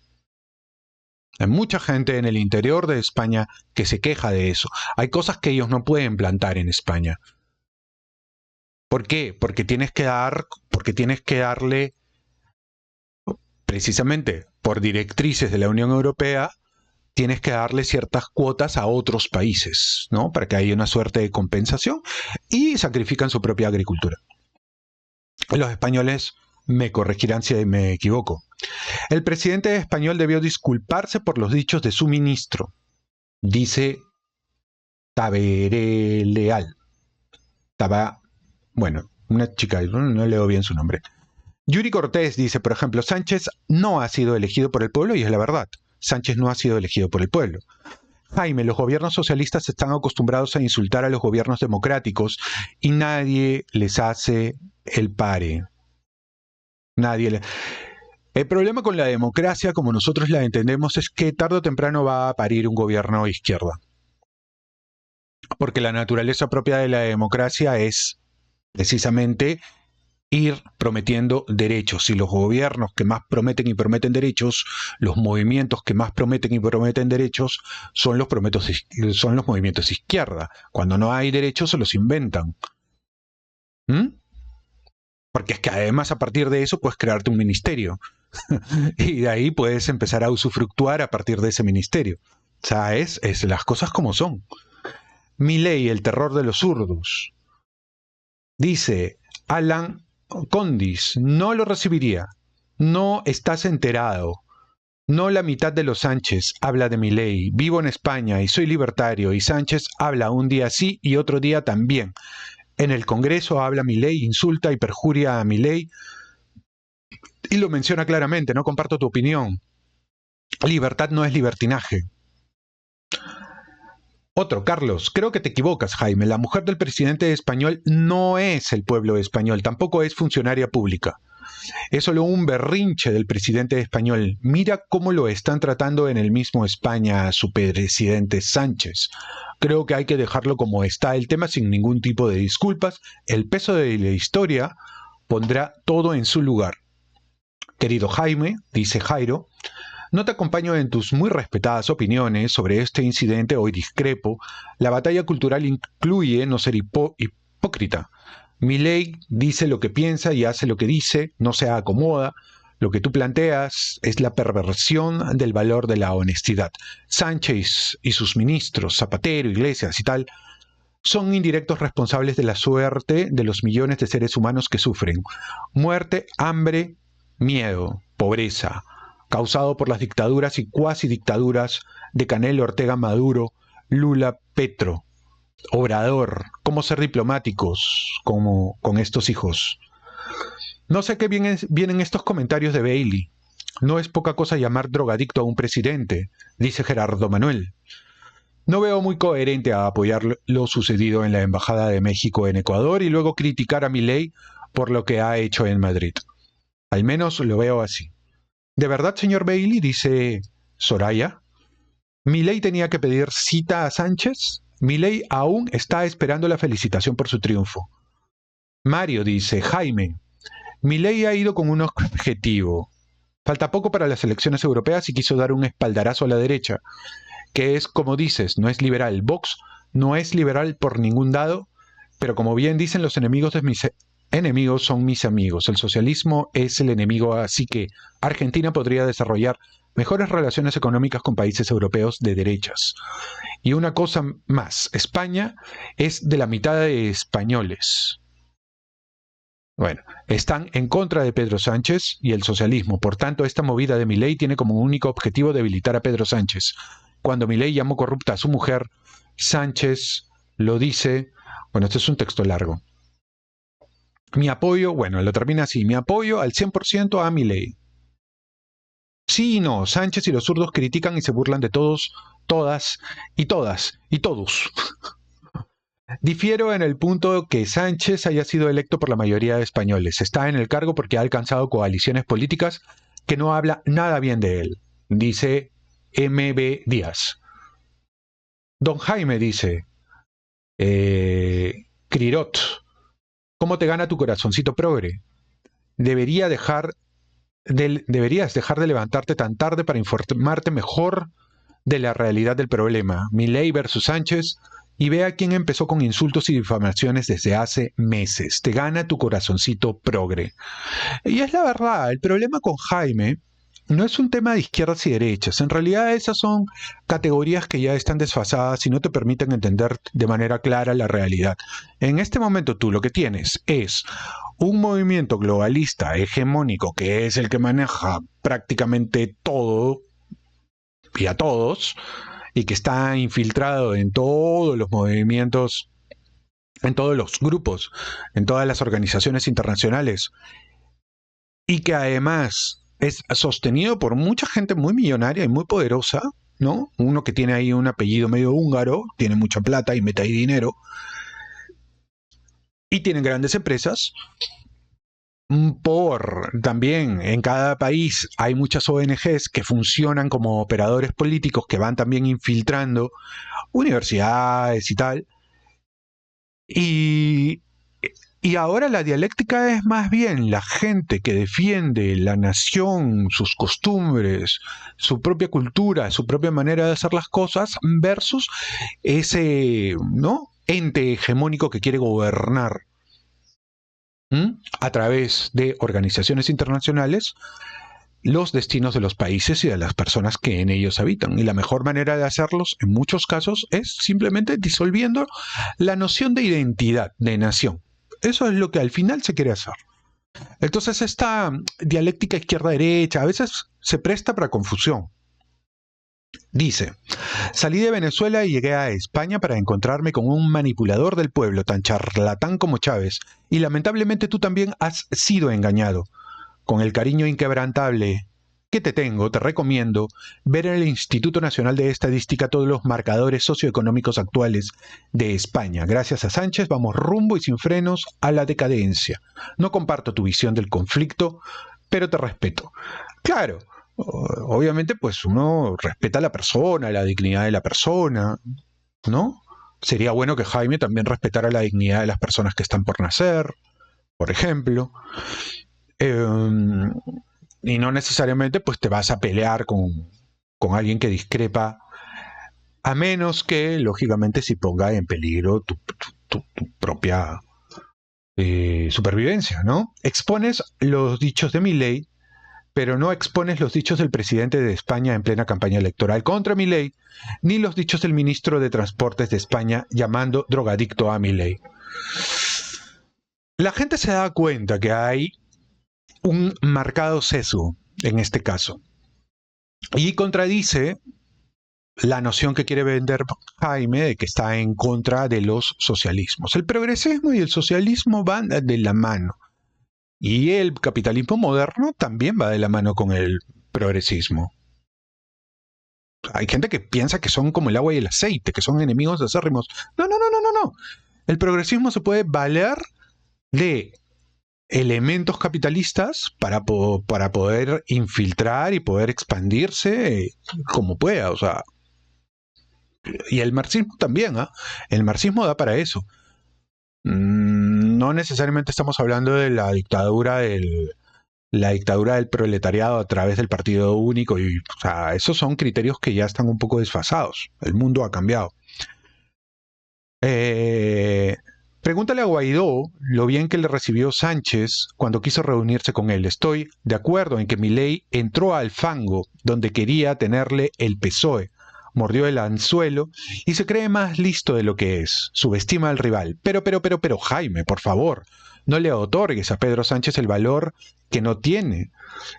Hay mucha gente en el interior de España que se queja de eso. Hay cosas que ellos no pueden plantar en España. ¿Por qué? Porque tienes que darle, precisamente por directrices de la Unión Europea, tienes que darle ciertas cuotas a otros países, ¿no? Para que haya una suerte de compensación, y sacrifican su propia agricultura. Los españoles me corregirán si me equivoco. El presidente español debió disculparse por los dichos de su ministro, dice Tabereleal. Bueno, una chica, no leo bien su nombre. Yuri Cortés dice, por ejemplo, Sánchez no ha sido elegido por el pueblo, y es la verdad. Sánchez no ha sido elegido por el pueblo. Jaime, los gobiernos socialistas están acostumbrados a insultar a los gobiernos democráticos y nadie les hace el pare. El problema con la democracia, como nosotros la entendemos, es que tarde o temprano va a parir un gobierno de izquierda. Porque la naturaleza propia de la democracia es precisamente ir prometiendo derechos. Y los gobiernos que más prometen y prometen derechos, los movimientos que más prometen y prometen derechos, son los movimientos de izquierda. Cuando no hay derechos se los inventan. Porque es que además a partir de eso puedes crearte un ministerio. Y de ahí puedes empezar a usufructuar a partir de ese ministerio. O sea, es las cosas como son. Milei, el terror de los zurdos. Dice Alan Condis, no lo recibiría. No estás enterado. No la mitad de los Sánchez habla de Milei. Vivo en España y soy libertario, y Sánchez habla un día sí y otro día también. En el Congreso habla Milei, insulta y perjuria a Milei y lo menciona claramente. No comparto tu opinión. Libertad no es libertinaje. Otro, Carlos, creo que te equivocas, Jaime. La mujer del presidente español no es el pueblo español, tampoco es funcionaria pública. Es solo un berrinche del presidente español. Mira cómo lo están tratando en el mismo España a su presidente Sánchez. Creo que hay que dejarlo como está el tema, sin ningún tipo de disculpas. El peso de la historia pondrá todo en su lugar. Querido Jaime, dice Jairo, no te acompaño en tus muy respetadas opiniones sobre este incidente, hoy discrepo. La batalla cultural incluye no ser hipócrita. Milei dice lo que piensa y hace lo que dice, no se acomoda. Lo que tú planteas es la perversión del valor de la honestidad. Sánchez y sus ministros, Zapatero, Iglesias y tal, son indirectos responsables de la suerte de los millones de seres humanos que sufren. Muerte, hambre, miedo, pobreza, causado por las dictaduras y cuasi dictaduras de Canel, Ortega, Maduro, Lula, Petro, Obrador. ¿Cómo ser diplomáticos como con estos hijos? No sé qué vienen estos comentarios de Bailey. No es poca cosa llamar drogadicto a un presidente, dice Gerardo Manuel. No veo muy coherente a apoyar lo sucedido en la Embajada de México en Ecuador y luego criticar a Milei por lo que ha hecho en Madrid. Al menos lo veo así. ¿De verdad, señor Bailey? Dice Soraya. ¿Milei tenía que pedir cita a Sánchez? Milei aún está esperando la felicitación por su triunfo. Mario dice, Jaime, Milei ha ido con un objetivo. Falta poco para las elecciones europeas y quiso dar un espaldarazo a la derecha, que es, como dices, no es liberal. Vox no es liberal por ningún lado, pero como bien dicen, los enemigos de mis enemigos son mis amigos. El socialismo es el enemigo, así que Argentina podría desarrollar mejores relaciones económicas con países europeos de derechas. Y una cosa más, España es de la mitad de españoles. Bueno, están en contra de Pedro Sánchez y el socialismo. Por tanto, esta movida de Milei tiene como único objetivo debilitar a Pedro Sánchez. Cuando Milei llamó corrupta a su mujer, Sánchez lo dice... Bueno, este es un texto largo. Mi apoyo, bueno, lo termina así. Mi apoyo al 100% a Milei. Sí y no, Sánchez y los zurdos critican y se burlan de todos, todas y todos. Difiero en el punto que Sánchez haya sido electo por la mayoría de españoles. Está en el cargo porque ha alcanzado coaliciones políticas que no habla nada bien de él, dice M.B. Díaz. Don Jaime dice, Crirot, ¿Cómo te gana tu corazoncito progre? Deberías dejar de levantarte tan tarde para informarte mejor de la realidad del problema. Milei versus Sánchez, y vea quién empezó con insultos y difamaciones desde hace meses. Te gana tu corazoncito progre. Y es la verdad, el problema con Jaime no es un tema de izquierdas y derechas. En realidad esas son categorías que ya están desfasadas y no te permiten entender de manera clara la realidad. En este momento tú lo que tienes es un movimiento globalista hegemónico que es el que maneja prácticamente todo y a todos, y que está infiltrado en todos los movimientos, en todos los grupos, en todas las organizaciones internacionales, y que además es sostenido por mucha gente muy millonaria y muy poderosa, ¿no? Uno que tiene ahí un apellido medio húngaro, tiene mucha plata y mete ahí dinero, y tienen grandes empresas. También en cada país hay muchas ONGs que funcionan como operadores políticos que van también infiltrando universidades y tal. Y ahora la dialéctica es más bien la gente que defiende la nación, sus costumbres, su propia cultura, su propia manera de hacer las cosas versus ese, ¿no?, ente hegemónico que quiere gobernar a través de organizaciones internacionales los destinos de los países y de las personas que en ellos habitan. Y la mejor manera de hacerlos, en muchos casos, es simplemente disolviendo la noción de identidad, de nación. Eso es lo que al final se quiere hacer. Entonces esta dialéctica izquierda-derecha a veces se presta para confusión. Dice: salí de Venezuela y llegué a España para encontrarme con un manipulador del pueblo tan charlatán como Chávez, y lamentablemente tú también has sido engañado. Con el cariño inquebrantable que te tengo, te recomiendo ver en el Instituto Nacional de Estadística todos los marcadores socioeconómicos actuales de España. Gracias a Sánchez vamos rumbo y sin frenos a la decadencia. No comparto tu visión del conflicto, pero te respeto. Claro, obviamente pues uno respeta a la persona, la dignidad de la persona, ¿no? Sería bueno que Jaime también respetara la dignidad de las personas que están por nacer, por ejemplo. Y no necesariamente pues te vas a pelear con alguien que discrepa, a menos que lógicamente si ponga en peligro tu propia supervivencia, ¿no? Expones los dichos de Milei, pero no expones los dichos del presidente de España en plena campaña electoral contra Milei, ni los dichos del ministro de Transportes de España llamando drogadicto a Milei. La gente se da cuenta que hay un marcado sesgo en este caso y contradice la noción que quiere vender Jaime de que está en contra de los socialismos. El progresismo y el socialismo van de la mano, y el capitalismo moderno también va de la mano con el progresismo. Hay gente que piensa que son como el agua y el aceite, que son enemigos acérrimos. No. El progresismo se puede valer de elementos capitalistas para poder infiltrar y poder expandirse como pueda, o sea. Y el marxismo también, ¿eh? El marxismo da para eso. No necesariamente estamos hablando de la dictadura del proletariado a través del partido único, o sea, esos son criterios que ya están un poco desfasados. El mundo ha cambiado. Pregúntale a Guaidó lo bien que le recibió Sánchez cuando quiso reunirse con él. Estoy de acuerdo en que Milei entró al fango donde quería tenerle el PSOE, mordió el anzuelo y se cree más listo de lo que es. Subestima al rival. Pero, Jaime, por favor, no le otorgues a Pedro Sánchez el valor que no tiene.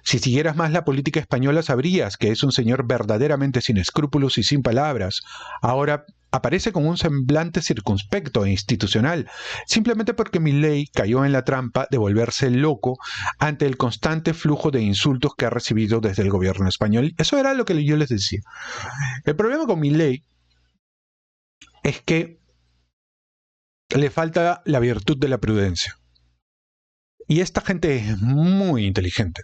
Si siguieras más la política española sabrías que es un señor verdaderamente sin escrúpulos y sin palabras. Ahora aparece con un semblante circunspecto e institucional, simplemente porque Milei cayó en la trampa de volverse loco ante el constante flujo de insultos que ha recibido desde el gobierno español. Eso era lo que yo les decía. El problema con Milei es que le falta la virtud de la prudencia. Y esta gente es muy inteligente.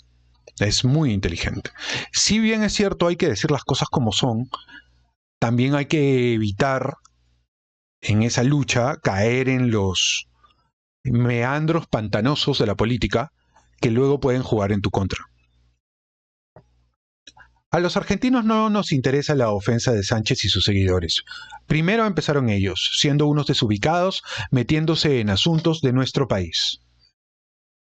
Es muy inteligente. Si bien es cierto, hay que decir las cosas como son, también hay que evitar en esa lucha caer en los meandros pantanosos de la política que luego pueden jugar en tu contra. A los argentinos no nos interesa la ofensa de Sánchez y sus seguidores. Primero empezaron ellos, siendo unos desubicados, metiéndose en asuntos de nuestro país.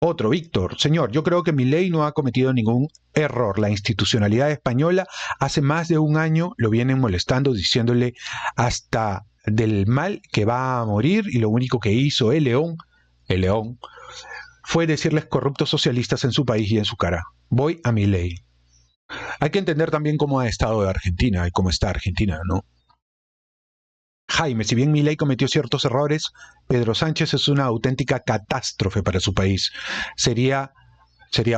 Otro, Víctor, señor, yo creo que Milei no ha cometido ningún error. La institucionalidad española hace más de un año lo vienen molestando, diciéndole hasta del mal que va a morir, y lo único que hizo el león, fue decirles corruptos socialistas en su país y en su cara. Voy a Milei. Hay que entender también cómo ha estado Argentina y cómo está Argentina, ¿no? Jaime, si bien Milei cometió ciertos errores, Pedro Sánchez es una auténtica catástrofe para su país. Sería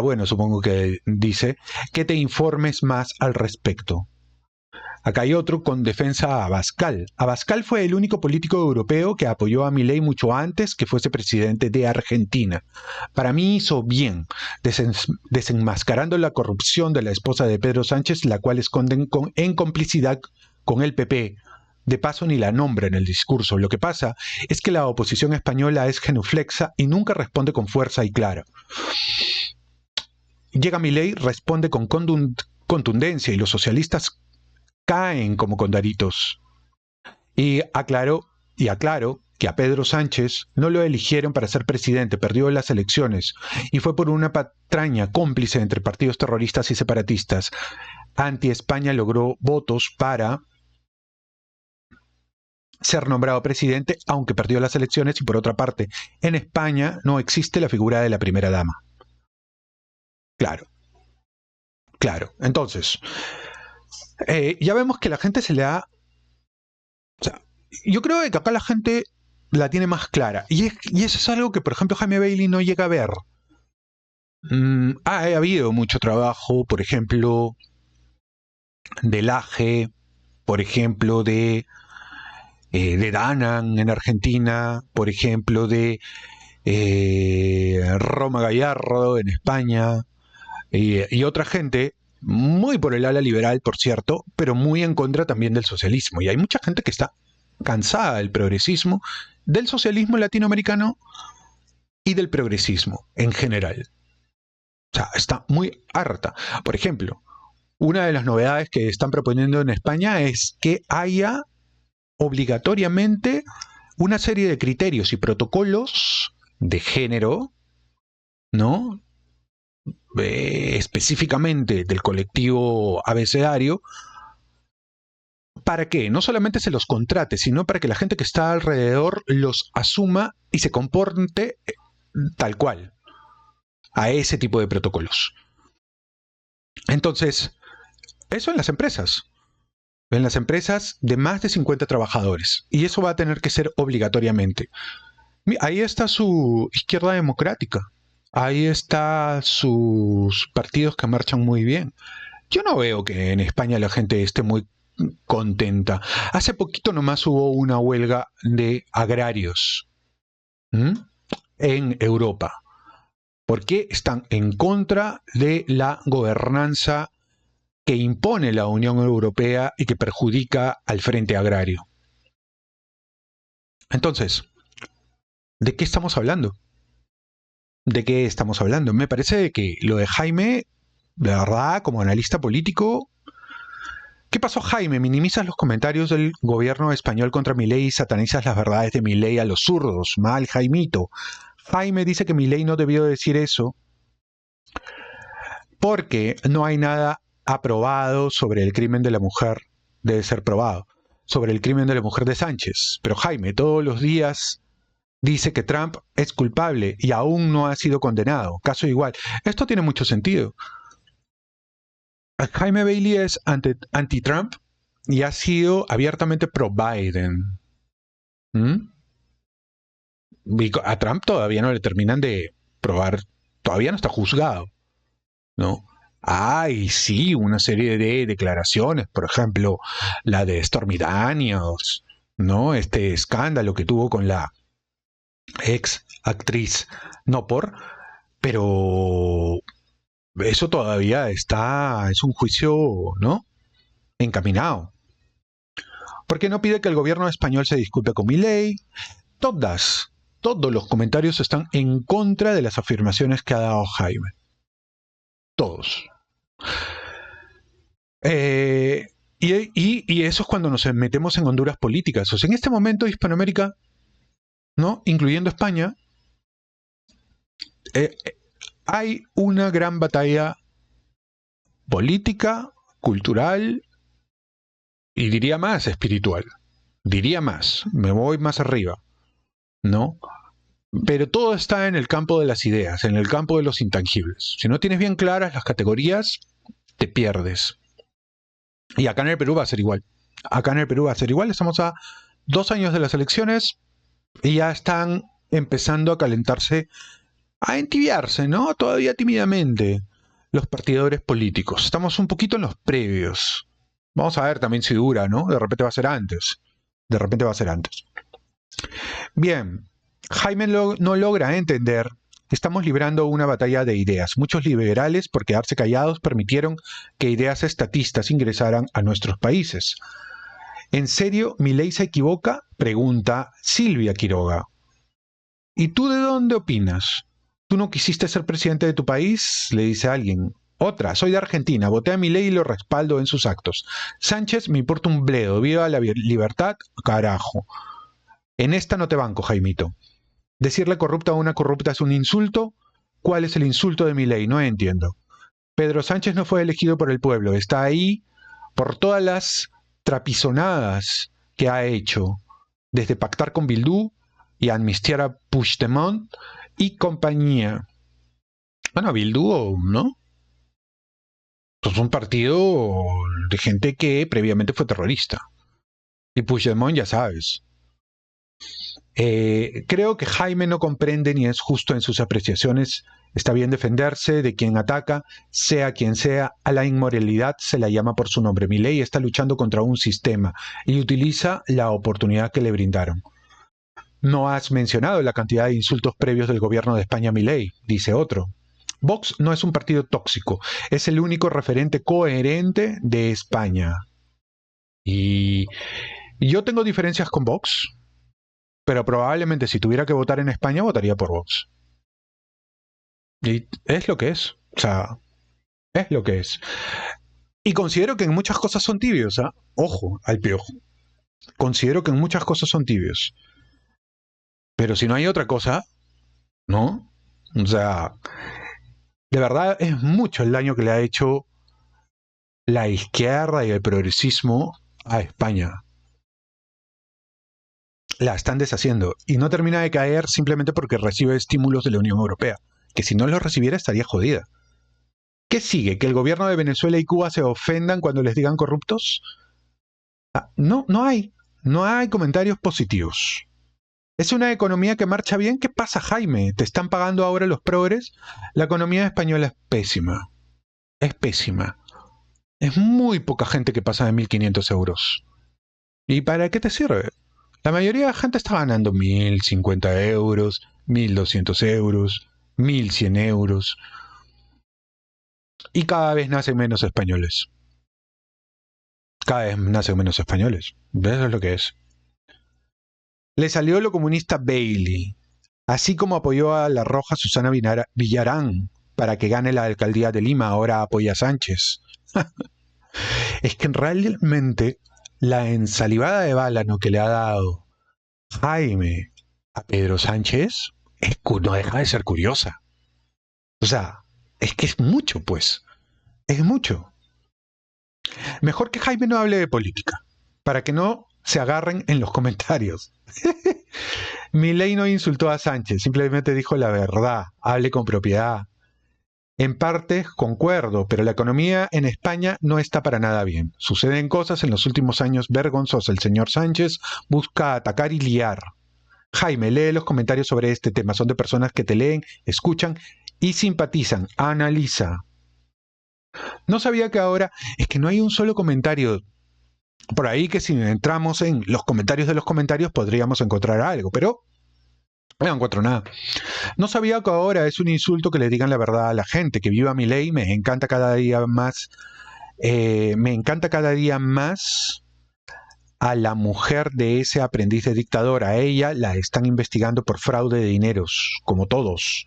bueno, supongo que dice, que te informes más al respecto. Acá hay otro con defensa a Abascal. Abascal fue el único político europeo que apoyó a Milei mucho antes que fuese presidente de Argentina. Para mí hizo bien, desenmascarando la corrupción de la esposa de Pedro Sánchez, la cual esconden en complicidad con el PP. De paso ni la nombra en el discurso. Lo que pasa es que la oposición española es genuflexa y nunca responde con fuerza y clara. Llega Milei, responde con contundencia y los socialistas caen como condaritos. Y aclaro que a Pedro Sánchez no lo eligieron para ser presidente, perdió las elecciones y fue por una patraña cómplice entre partidos terroristas y separatistas. Anti-España logró votos para ser nombrado presidente, aunque perdió las elecciones, y por otra parte, en España no existe la figura de la primera dama. Claro. Entonces, ya vemos que la gente se le ha... O sea, yo creo que acá la gente la tiene más clara. Y eso es algo que, por ejemplo, Jaime Bailey no llega a ver. Ha habido mucho trabajo, por ejemplo, de Laje, por ejemplo, de Danan en Argentina, por ejemplo, de Roma Gallardo en España, y otra gente muy por el ala liberal, por cierto, pero muy en contra también del socialismo. Y hay mucha gente que está cansada del progresismo, del socialismo latinoamericano y del progresismo en general. O sea, está muy harta. Por ejemplo, una de las novedades que están proponiendo en España es que haya obligatoriamente una serie de criterios y protocolos de género, ¿no? Específicamente del colectivo abecedario, para que no solamente se los contrate, sino para que la gente que está alrededor los asuma y se comporte tal cual a ese tipo de protocolos. Entonces, eso en las empresas de más de 50 trabajadores, y eso va a tener que ser obligatoriamente. Ahí está su izquierda democrática. Ahí están sus partidos que marchan muy bien. Yo no veo que en España la gente esté muy contenta. Hace poquito nomás hubo una huelga de agrarios en Europa, porque están en contra de la gobernanza que impone la Unión Europea y que perjudica al Frente Agrario. Entonces, ¿de qué estamos hablando? Me parece que lo de Jaime, de verdad, como analista político... ¿Qué pasó, Jaime? Minimizas los comentarios del gobierno español contra Milei y satanizas las verdades de Milei a los zurdos. Mal, Jaimito. Jaime dice que Milei no debió decir eso porque no hay nada aprobado sobre el crimen de la mujer, debe ser probado, sobre el crimen de la mujer de Sánchez. Pero Jaime todos los días dice que Trump es culpable y aún no ha sido condenado. Caso igual. Esto tiene mucho sentido. Jaime Bailey es anti-Trump y ha sido abiertamente pro-Biden. Y a Trump todavía no le terminan de probar, todavía no está juzgado, ¿no? Hay sí una serie de declaraciones, por ejemplo, la de Stormy Daniels, ¿no? Este escándalo que tuvo con la ex actriz, pero eso todavía es un juicio, ¿no? Encaminado. ¿Por qué no pide que el gobierno español se disculpe con Milei? Todas todos los comentarios están en contra de las afirmaciones que ha dado Jaime. Todos. Y eso es cuando nos metemos en honduras políticas. O sea, en este momento Hispanoamérica, ¿no?, incluyendo España, hay una gran batalla política, cultural y diría más espiritual. Diría más, me voy más arriba, ¿no? Pero todo está en el campo de las ideas, en el campo de los intangibles. Si no tienes bien claras las categorías, te pierdes. Y acá en el Perú va a ser igual. Acá en el Perú va a ser igual. Estamos a 2 años de las elecciones y ya están empezando a calentarse, a entibiarse, ¿no? Todavía tímidamente los partidores políticos. Estamos un poquito en los previos. Vamos a ver también si dura, ¿no? De repente va a ser antes. De repente va a ser antes. Bien, Jaime no logra entender que estamos librando una batalla de ideas. Muchos liberales, por quedarse callados, permitieron que ideas estatistas ingresaran a nuestros países. ¿En serio Milei se equivoca?, pregunta Silvia Quiroga. ¿Y tú de dónde opinas? ¿Tú no quisiste ser presidente de tu país?, le dice alguien. Otra, soy de Argentina, voté a Milei y lo respaldo en sus actos. Sánchez, me importa un bledo, viva la libertad, carajo. En esta no te banco, Jaimito. ¿Decirle corrupta a una corrupta es un insulto? ¿Cuál es el insulto de Milei? No entiendo. Pedro Sánchez no fue elegido por el pueblo, está ahí por todas las trapizonadas que ha hecho, desde pactar con Bildu y amnistiar a Puigdemont y compañía. Bueno, Bildu, ¿no? Es un partido de gente que previamente fue terrorista. Y Puigdemont, ya sabes. Creo que Jaime no comprende ni es justo en sus apreciaciones. Está bien defenderse de quien ataca, sea quien sea. A la inmoralidad se la llama por su nombre. Milei está luchando contra un sistema y utiliza la oportunidad que le brindaron. No has mencionado la cantidad de insultos previos del gobierno de España a Milei, dice otro. Vox no es un partido tóxico, es el único referente coherente de España. Y yo tengo diferencias con Vox, pero probablemente si tuviera que votar en España, votaría por Vox. Y es lo que es. O sea, es lo que es. Y considero que en muchas cosas son tibios, ¿eh? Ojo al piojo. Considero que en muchas cosas son tibios. Pero si no hay otra cosa, ¿no? O sea, de verdad es mucho el daño que le ha hecho la izquierda y el progresismo a España. La están deshaciendo y no termina de caer simplemente porque recibe estímulos de la Unión Europea, que si no los recibiera estaría jodida. ¿Qué sigue? ¿Que el gobierno de Venezuela y Cuba se ofendan cuando les digan corruptos? No hay comentarios positivos. ¿Es una economía que marcha bien? ¿Qué pasa, Jaime? ¿Te están pagando ahora los progres? La economía española es pésima. Es pésima. Es muy poca gente que pasa de 1.500 euros. ¿Y para qué te sirve? La mayoría de la gente está ganando 1.050 euros, 1.200 euros, 1.100 euros. Y cada vez nacen menos españoles. Cada vez nacen menos españoles. Eso es lo que es. Le salió lo comunista Bailey, así como apoyó a la roja Susana Villarán para que gane la alcaldía de Lima, ahora apoya a Sánchez. Es que realmente la ensalivada de bálano que le ha dado Jaime a Pedro Sánchez no deja de ser curiosa. O sea, es que es mucho, pues. Es mucho. Mejor que Jaime no hable de política, para que no se agarren en los comentarios. Milei no insultó a Sánchez, simplemente dijo la verdad, hable con propiedad. En parte concuerdo, pero la economía en España no está para nada bien. Suceden cosas en los últimos años vergonzosas. El señor Sánchez busca atacar y liar. Jaime, lee los comentarios sobre este tema. Son de personas que te leen, escuchan y simpatizan. Analiza. No sabía que ahora es que no hay un solo comentario por ahí que si entramos en los comentarios de los comentarios podríamos encontrar algo, pero no encuentro nada. No sabía que ahora es un insulto que le digan la verdad a la gente. Que viva Milei, me encanta cada día más a la mujer de ese aprendiz de dictador. A ella la están investigando por fraude de dineros, como todos.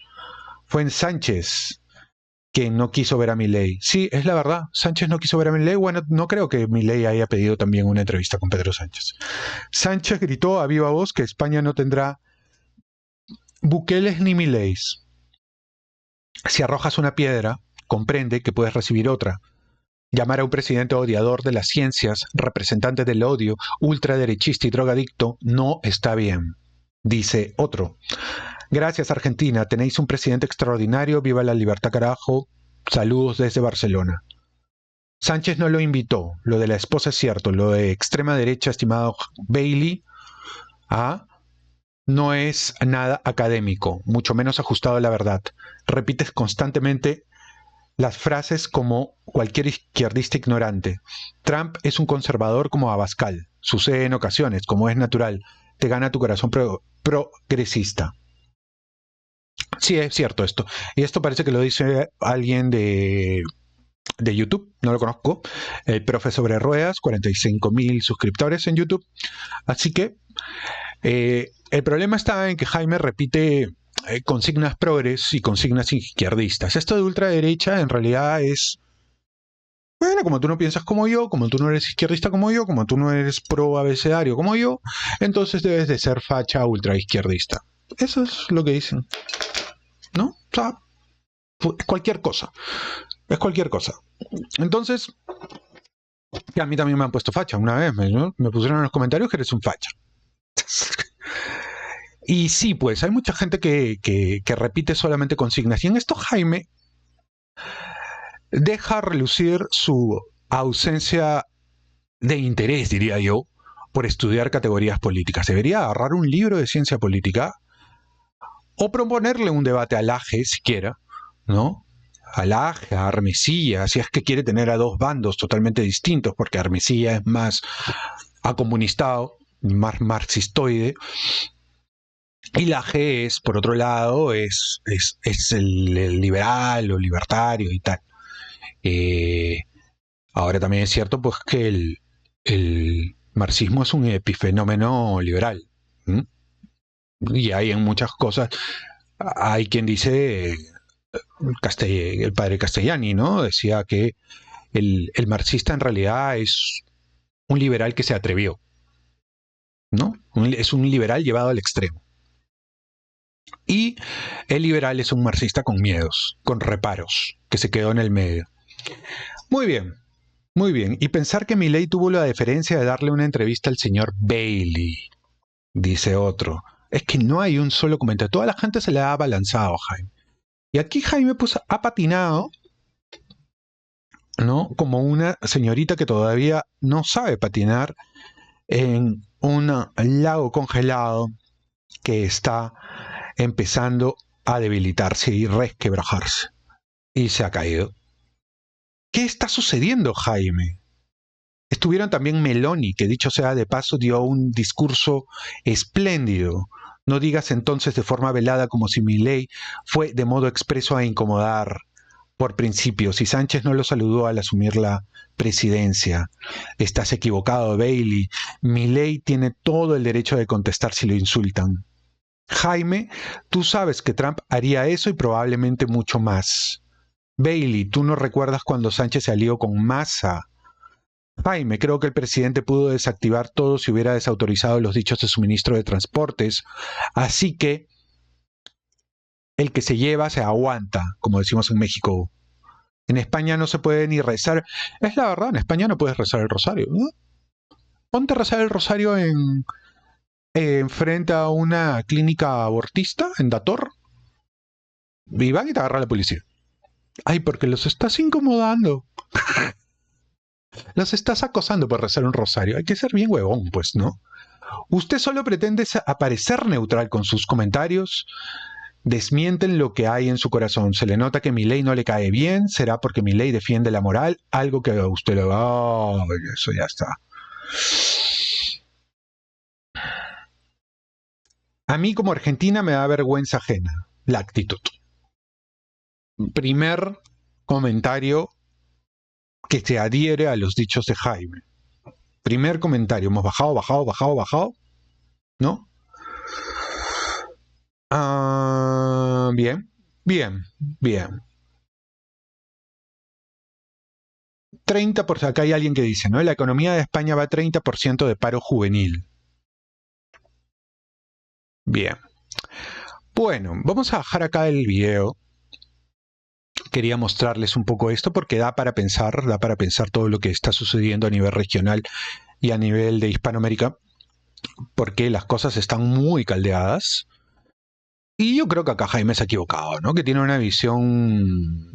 Fue en Sánchez que no quiso ver a Milei. Sí, es la verdad. Sánchez no quiso ver a Milei. Bueno, no creo que Milei haya pedido también una entrevista con Pedro Sánchez. Sánchez gritó a viva voz que España no tendrá Bukeles ni Mileis. Si arrojas una piedra, comprende que puedes recibir otra. Llamar a un presidente odiador de las ciencias, representante del odio, ultraderechista y drogadicto, no está bien. Dice otro. Gracias, Argentina. Tenéis un presidente extraordinario. Viva la libertad, carajo. Saludos desde Barcelona. Sánchez no lo invitó. Lo de la esposa es cierto. Lo de extrema derecha, estimado Bailey, no es nada académico, mucho menos ajustado a la verdad. Repites constantemente las frases como cualquier izquierdista ignorante. Trump es un conservador como Abascal. Sucede en ocasiones, como es natural. Te gana tu corazón progresista. Sí, es cierto esto. Y esto parece que lo dice alguien de YouTube, no lo conozco. El profe sobre ruedas, 45,000 suscriptores en YouTube. Así que el problema está en que Jaime repite consignas progres y consignas izquierdistas. Esto de ultraderecha en realidad es, bueno, como tú no piensas como yo, como tú no eres izquierdista como yo, como tú no eres pro abecedario como yo, entonces debes de ser facha ultraizquierdista. Eso es lo que dicen, ¿no? O sea, es cualquier cosa. Es cualquier cosa. Entonces, a mí también me han puesto facha una vez, ¿no? Me pusieron en los comentarios que eres un facha. Y sí, pues hay mucha gente que repite solamente consignas. Y en esto Jaime deja relucir su ausencia de interés, diría yo, por estudiar categorías políticas. Debería agarrar un libro de ciencia política o proponerle un debate a Laje, siquiera, ¿no? A Laje, a Armesilla, si es que quiere tener a dos bandos totalmente distintos, porque Armesilla es más acomunistado, más marxistoide, y Laje es, por otro lado, es el liberal o libertario y tal. Ahora también es cierto pues que el marxismo es un epifenómeno liberal. Y hay en muchas cosas, hay quien dice, el padre Castellani, ¿no? Decía que el marxista en realidad es un liberal que se atrevió, ¿no? Es un liberal llevado al extremo. Y el liberal es un marxista con miedos, con reparos, que se quedó en el medio. Muy bien, muy bien. Y pensar que Milei tuvo la deferencia de darle una entrevista al señor Bailey, dice otro. Es que no hay un solo comentario. Toda la gente se le ha abalanzado a Jaime. Y aquí Jaime pues ha patinado, ¿no? Como una señorita que todavía no sabe patinar en un lago congelado que está empezando a debilitarse y resquebrajarse. Y se ha caído. ¿Qué está sucediendo, Jaime? Estuvieron también Meloni, que dicho sea de paso dio un discurso espléndido. No digas entonces de forma velada como si Milei fue de modo expreso a incomodar. Por principio, si Sánchez no lo saludó al asumir la presidencia. Estás equivocado, Bailey. Milei tiene todo el derecho de contestar si lo insultan. Jaime, tú sabes que Trump haría eso y probablemente mucho más. Bailey, ¿tú no recuerdas cuando Sánchez se alió con Massa? Jaime, creo que el presidente pudo desactivar todo si hubiera desautorizado los dichos de su ministro de Transportes. Así que el que se lleva se aguanta, como decimos en México. En España no se puede ni rezar. Es la verdad, en España no puedes rezar el rosario, ¿no? Ponte a rezar el rosario frente a una clínica abortista en Dator y van y te agarra la policía. Ay, porque los estás incomodando. Los estás acosando por rezar un rosario. Hay que ser bien huevón, pues, ¿no? Usted solo pretende aparecer neutral con sus comentarios. Desmienten lo que hay en su corazón. Se le nota que Milei no le cae bien. Será porque Milei defiende la moral. Algo que a usted le va... Oh, eso ya está. A mí como Argentina me da vergüenza ajena la actitud. Primer comentario que se adhiere a los dichos de Jaime. Primer comentario. Hemos bajado, ¿no? Bien. 30%, acá hay alguien que dice, ¿no? La economía de España va a 30% de paro juvenil. Bien. Bueno, vamos a bajar acá el video. Quería mostrarles un poco esto porque da para pensar todo lo que está sucediendo a nivel regional y a nivel de Hispanoamérica, porque las cosas están muy caldeadas. Y yo creo que acá Jaime se ha equivocado, ¿no? Que tiene una visión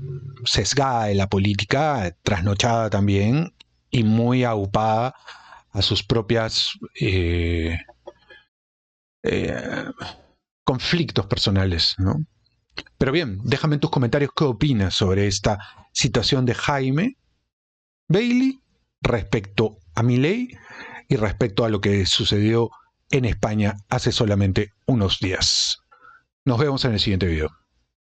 sesgada de la política, trasnochada también, y muy aupada a sus propias conflictos personales, ¿no? Pero bien, déjame en tus comentarios qué opinas sobre esta situación de Jaime Bailey respecto a Milei y respecto a lo que sucedió en España hace solamente unos días. Nos vemos en el siguiente video.